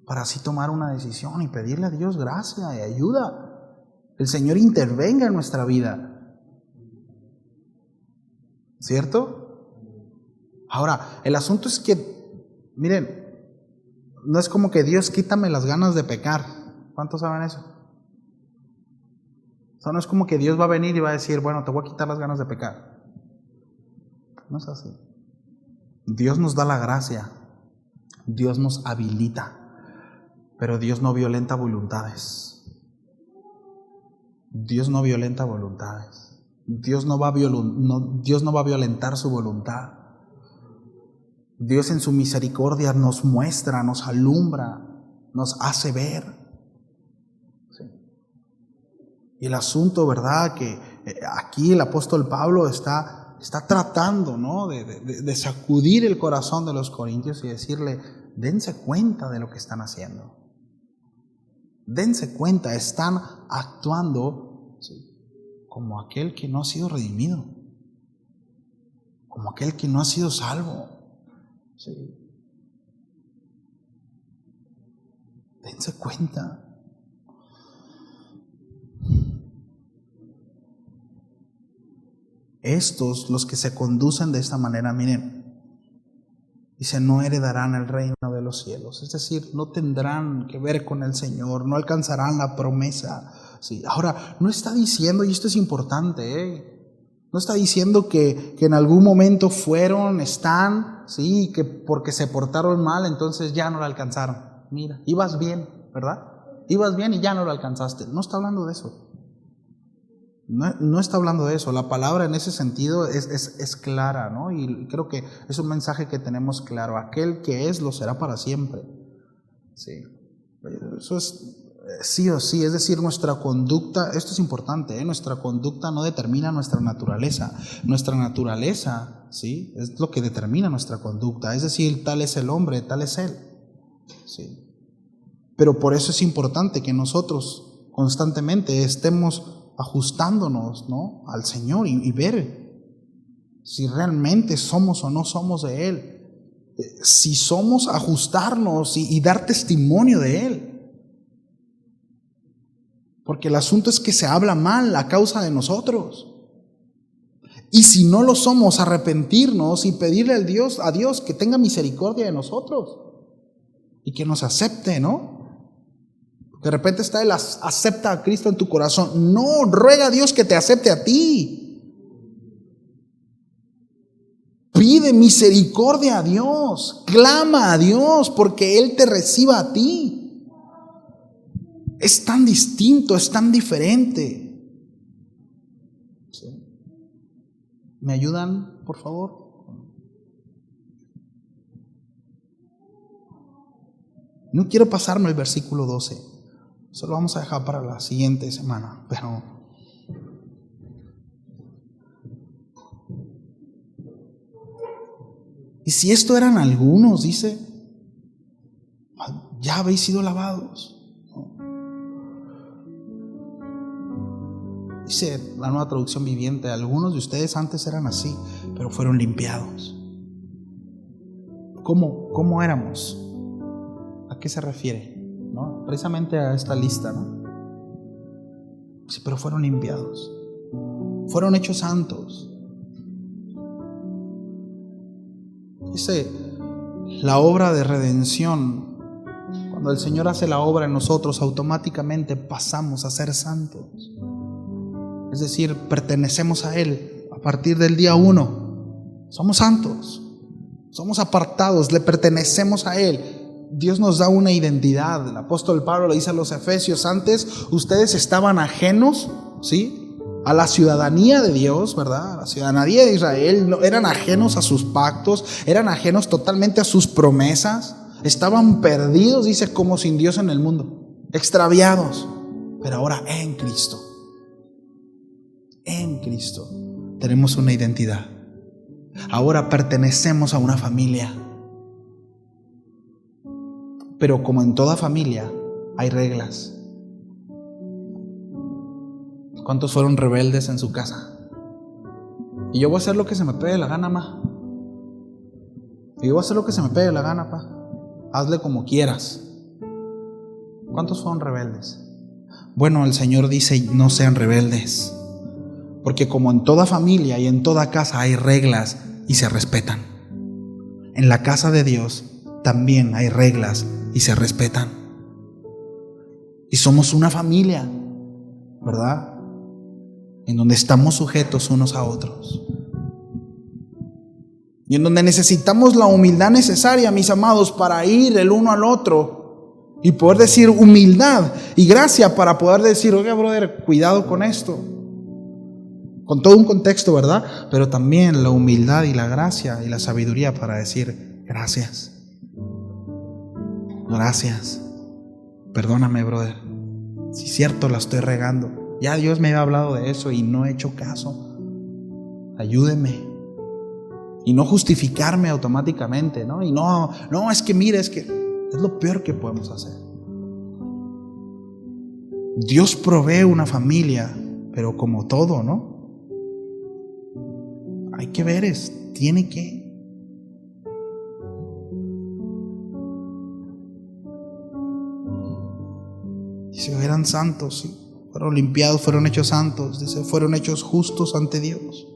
para así tomar una decisión y pedirle a Dios gracia y ayuda. El Señor intervenga en nuestra vida. ¿Cierto? Ahora, el asunto es que, miren, no es como que Dios quítame las ganas de pecar. ¿Cuántos saben eso? O sea, no es como que Dios va a venir y va a decir, bueno, te voy a quitar las ganas de pecar. No es así. Dios nos da la gracia, Dios nos habilita, pero Dios no violenta voluntades. Dios no violenta voluntades. Dios no va a violentar su voluntad. Dios en su misericordia nos muestra, nos alumbra, nos hace ver. ¿Sí? Y el asunto, ¿verdad? Que aquí el apóstol Pablo está tratando, ¿no? de sacudir el corazón de los corintios y decirle, dense cuenta de lo que están haciendo. Dense cuenta, están actuando, ¿sí?, como aquel que no ha sido redimido, como aquel que no ha sido salvo. ¿Sí? Dense cuenta. Estos, los que se conducen de esta manera, miren, dice, no heredarán el reino de los cielos. Es decir, no tendrán que ver con el Señor, no alcanzarán la promesa. Sí. Ahora, no está diciendo, y esto es importante, no está diciendo que en algún momento están, sí, que porque se portaron mal, entonces ya no lo alcanzaron. Mira, ibas bien, ¿verdad? Ibas bien y ya no lo alcanzaste. No está hablando de eso. No está hablando de eso. La palabra en ese sentido es clara, ¿no? Y creo que es un mensaje que tenemos claro. Aquel que es, lo será para siempre. Sí. Eso es sí o sí. Es decir, nuestra conducta, esto es importante, nuestra conducta no determina nuestra naturaleza. Nuestra naturaleza, ¿sí?, es lo que determina nuestra conducta. Es decir, tal es el hombre, tal es él. Sí. Pero por eso es importante que nosotros constantemente estemos ajustándonos, ¿no?, al Señor y ver si realmente somos o no somos de Él. Si somos, ajustarnos y dar testimonio de Él. Porque el asunto es que se habla mal a causa de nosotros. Y si no lo somos, arrepentirnos y pedirle a Dios que tenga misericordia de nosotros y que nos acepte, ¿no? De repente está el acepta a Cristo en tu corazón. No, ruega a Dios que te acepte a ti. Pide misericordia a Dios. Clama a Dios porque Él te reciba a ti. Es tan distinto, es tan diferente. ¿Sí? ¿Me ayudan, por favor? No quiero pasarme el versículo 12. Eso lo vamos a dejar para la siguiente semana. Pero y si esto eran algunos, dice, ya habéis sido lavados. Dice la Nueva Traducción Viviente, algunos de ustedes antes eran así, pero fueron limpiados. ¿Cómo éramos? ¿A qué se refiere? ¿No? Precisamente a esta lista, ¿no? Sí, pero fueron limpiados. Fueron hechos santos. Dice la obra de redención. Cuando el Señor hace la obra en nosotros, automáticamente pasamos a ser santos. Es decir, pertenecemos a Él a partir del día 1. Somos santos, somos apartados, le pertenecemos a Él. Dios nos da una identidad. El apóstol Pablo le dice a los efesios: antes ustedes estaban ajenos, ¿sí?, a la ciudadanía de Dios, ¿verdad? A la ciudadanía de Israel. No, eran ajenos a sus pactos, eran ajenos totalmente a sus promesas. Estaban perdidos, dice, como sin Dios en el mundo, extraviados. Pero ahora en Cristo tenemos una identidad. Ahora pertenecemos a una familia. Pero como en toda familia hay reglas. ¿Cuántos fueron rebeldes en su casa? Y yo voy a hacer lo que se me pegue la gana, ma. Y yo voy a hacer lo que se me pegue la gana, pa. Hazle como quieras. ¿Cuántos fueron rebeldes? Bueno, el Señor dice: no sean rebeldes, porque como en toda familia y en toda casa hay reglas y se respetan. En la casa de Dios también hay reglas y se respetan. Y somos una familia, ¿verdad?, en donde estamos sujetos unos a otros. Y en donde necesitamos la humildad necesaria, mis amados, para ir el uno al otro y poder decir humildad y gracia para poder decir: oiga, brother, cuidado con esto. Con todo un contexto, ¿verdad? Pero también la humildad y la gracia y la sabiduría para decir: gracias. Gracias. Perdóname, brother. Si es cierto, la estoy regando. Ya Dios me había hablado de eso y no he hecho caso. Ayúdeme. Y no justificarme automáticamente, ¿no? Y no, es que mire, es lo peor que podemos hacer. Dios provee una familia, pero como todo, ¿no? Hay que ver, tiene que. Dice, eran santos, sí. Fueron limpiados, fueron hechos santos. Dice, fueron hechos justos ante Dios.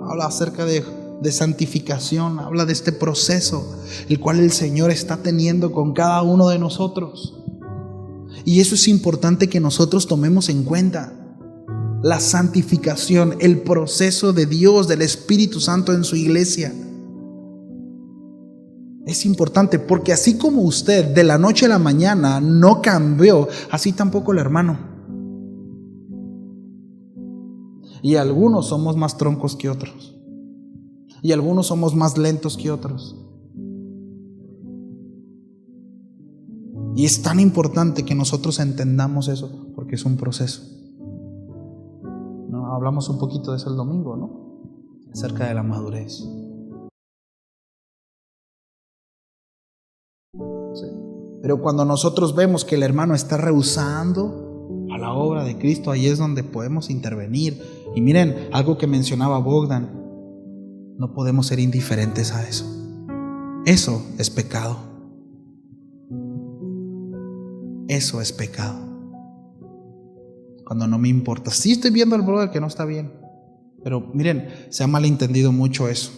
Habla acerca de santificación. Habla de este proceso, el cual el Señor está teniendo con cada uno de nosotros. Y eso es importante que nosotros tomemos en cuenta. La santificación, el proceso de Dios, del Espíritu Santo en su iglesia. Es importante, porque así como usted de la noche a la mañana no cambió, así tampoco el hermano. Y algunos somos más troncos que otros. Y algunos somos más lentos que otros. Y es tan importante que nosotros entendamos eso, porque es un proceso. ¿No? Hablamos un poquito de eso el domingo, ¿no? Acerca de la madurez. Sí. Pero cuando nosotros vemos que el hermano está rehusando a la obra de Cristo, ahí es donde podemos intervenir. Y miren, algo que mencionaba Bogdan, no podemos ser indiferentes a eso. Eso es pecado. Eso es pecado. Cuando no me importa. Sí estoy viendo al brother que no está bien, pero miren, se ha malentendido mucho eso.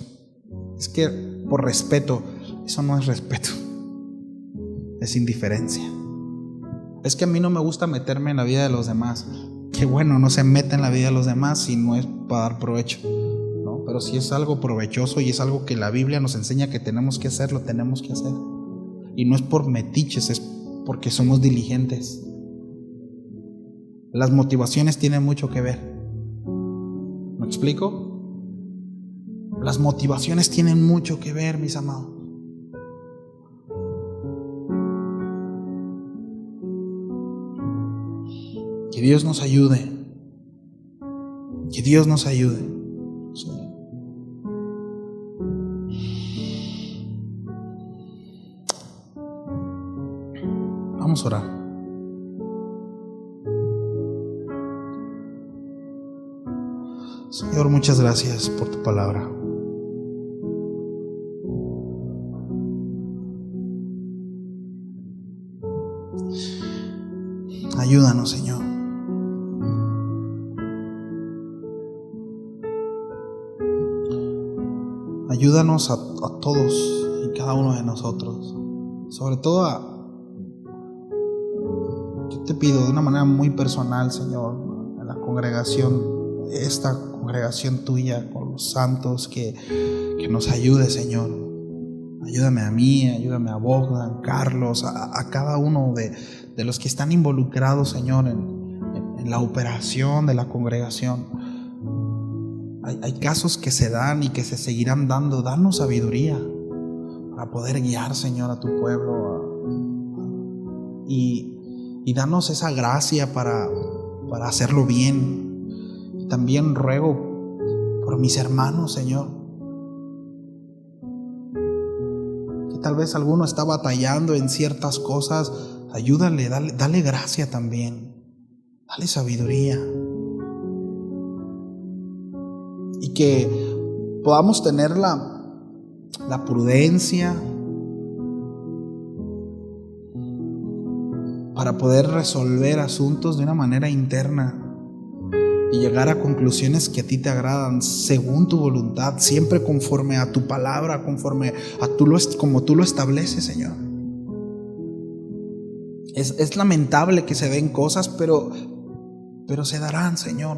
Es que por respeto, eso no es respeto. Es indiferencia. Es que a mí no me gusta meterme en la vida de los demás. Que bueno, no se mete en la vida de los demás si no es para dar provecho, ¿no? Pero si es algo provechoso y es algo que la Biblia nos enseña que tenemos que hacer, lo tenemos que hacer. Y no es por metiches, es porque somos diligentes. Las motivaciones tienen mucho que ver. ¿Me explico? Las motivaciones tienen mucho que ver, mis amados. Que Dios nos ayude. Que Dios nos ayude. Sí. Vamos a orar. Señor, muchas gracias por tu palabra. Ayúdanos, Señor. Ayúdanos a todos y cada uno de nosotros. Sobre todo yo te pido de una manera muy personal, Señor, a la congregación, esta congregación tuya con los santos, que nos ayude, Señor. Ayúdame a mí, ayúdame a Bogdan, Carlos, a cada uno de los que están involucrados, Señor, en la operación de la congregación. Hay casos que se dan y que se seguirán dando. Danos sabiduría para poder guiar, Señor, a tu pueblo, y danos esa gracia para hacerlo bien. Y también ruego por mis hermanos, Señor, que tal vez alguno está batallando en ciertas cosas. Ayúdale, dale gracia también, dale sabiduría, y que podamos tener la prudencia para poder resolver asuntos de una manera interna y llegar a conclusiones que a ti te agradan según tu voluntad, siempre conforme a tu palabra, conforme a como tú lo estableces, Señor. Es lamentable que se den cosas, pero se darán, Señor,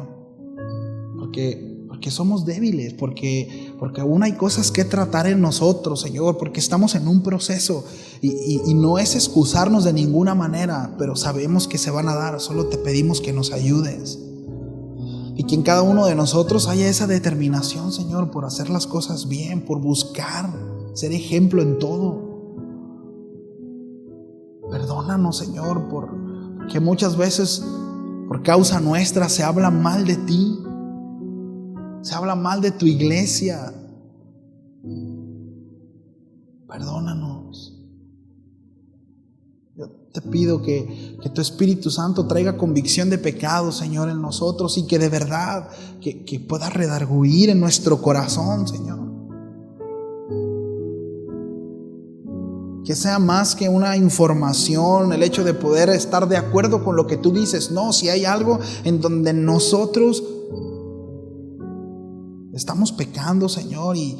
porque somos débiles, porque aún hay cosas que tratar en nosotros, Señor, porque estamos en un proceso, y no es excusarnos de ninguna manera, pero sabemos que se van a dar. Solo te pedimos que nos ayudes, y que en cada uno de nosotros haya esa determinación, Señor, por hacer las cosas bien, por buscar ser ejemplo en todo. Perdónanos, Señor, porque muchas veces por causa nuestra se habla mal de ti, se habla mal de tu iglesia. Perdónanos. Yo te pido que tu Espíritu Santo traiga convicción de pecado, Señor, en nosotros, y que de verdad que pueda redarguir en nuestro corazón, Señor. Que sea más que una información el hecho de poder estar de acuerdo con lo que tú dices. No, si hay algo en donde nosotros estamos pecando, Señor, y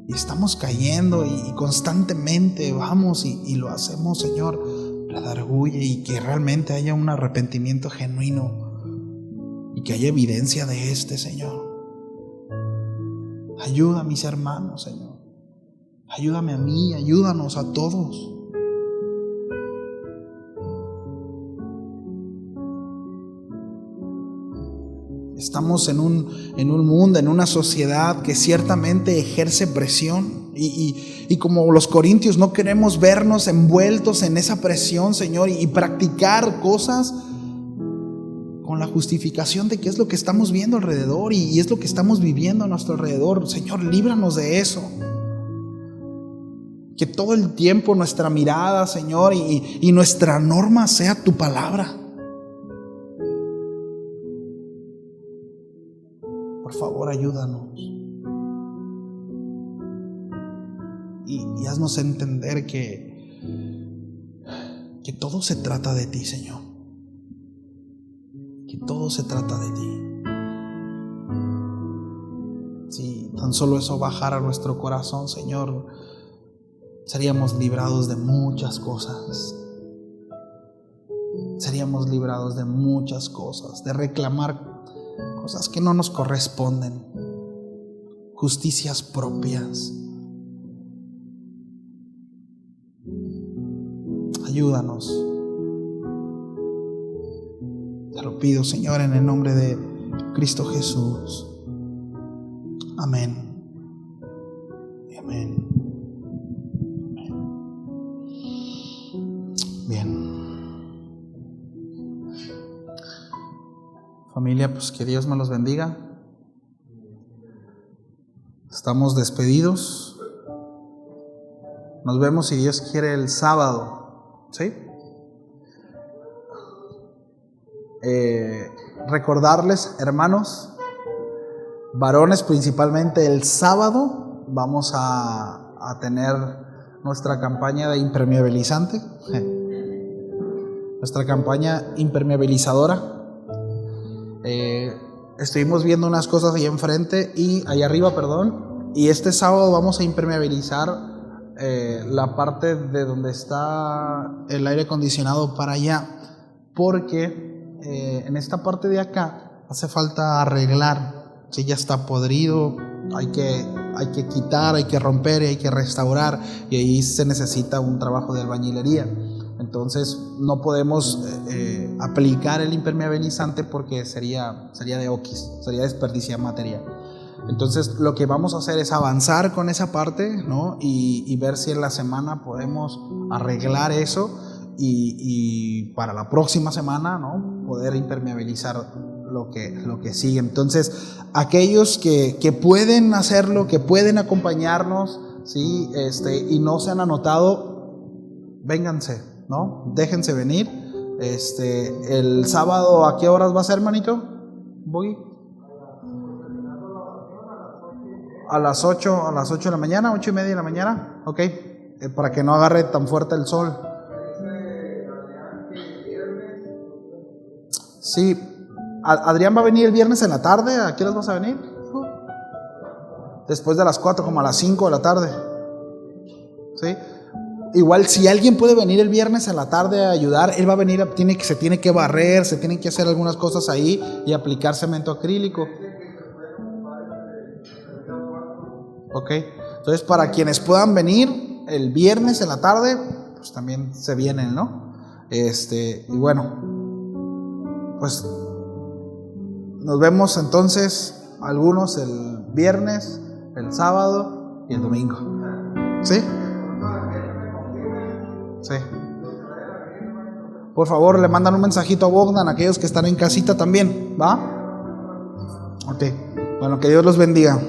estamos cayendo, y constantemente vamos y lo hacemos, Señor, redarguye, y que realmente haya un arrepentimiento genuino y que haya evidencia de Señor. Ayuda a mis hermanos, Señor. Ayúdame a mí, ayúdanos a todos. Estamos en un mundo, en una sociedad que ciertamente ejerce presión, y como los corintios no queremos vernos envueltos en esa presión, Señor, y practicar cosas con la justificación de que es lo que estamos viendo alrededor y es lo que estamos viviendo a nuestro alrededor. Señor, líbranos de eso. Que todo el tiempo nuestra mirada, Señor, y nuestra norma sea tu palabra. Por favor, ayúdanos. Y haznos entender que todo se trata de ti, Señor. Que todo se trata de ti. Si tan solo eso bajara a nuestro corazón, Señor, seríamos librados de muchas cosas. Seríamos librados de muchas cosas, de reclamar cosas que no nos corresponden, justicias propias. Ayúdanos. Te lo pido, Señor, en el nombre de Cristo Jesús. Amén. Amén. Bien. Familia, pues que Dios me los bendiga. Estamos despedidos. Nos vemos, si Dios quiere, el sábado, ¿sí? Recordarles, hermanos, Varones, principalmente el sábado, vamos a tener nuestra campaña de impermeabilizante, nuestra campaña impermeabilizadora. Estuvimos viendo unas cosas ahí enfrente y allá arriba, perdón, y este sábado vamos a impermeabilizar la parte de donde está el aire acondicionado para allá, porque en esta parte de acá hace falta arreglar, ¿sí? Ya está podrido, hay que quitar, hay que romper, hay que restaurar, y ahí se necesita un trabajo de albañilería. Entonces no podemos aplicar el impermeabilizante porque sería de oquis, sería desperdiciar material. Entonces lo que vamos a hacer es avanzar con esa parte, ¿no? Y ver si en la semana podemos arreglar eso y para la próxima semana, ¿no? Poder impermeabilizar lo que sigue. Entonces aquellos que pueden hacerlo, que pueden acompañarnos, ¿sí? Y no se han anotado, vénganse, ¿no? Déjense venir. El sábado, ¿a qué horas va a ser, manito? ¿Boggy? A las 8 de la mañana, 8:30 de la mañana, ok, para que no agarre tan fuerte el sol. Sí, Adrián va a venir el viernes en la tarde. ¿A qué horas vas a venir? Después de las 4, como a las 5 de la tarde. ¿Sí? Igual, si alguien puede venir el viernes en la tarde a ayudar, él va a venir, se tiene que barrer, se tienen que hacer algunas cosas ahí y aplicar cemento acrílico. Ok, entonces para quienes puedan venir el viernes en la tarde, pues también se vienen, ¿no? Y bueno, pues nos vemos entonces algunos el viernes, el sábado y el domingo. ¿Sí? Sí. Por favor, le mandan un mensajito a Bogdan, a aquellos que están en casita también, ¿va? Ok, bueno, que Dios los bendiga.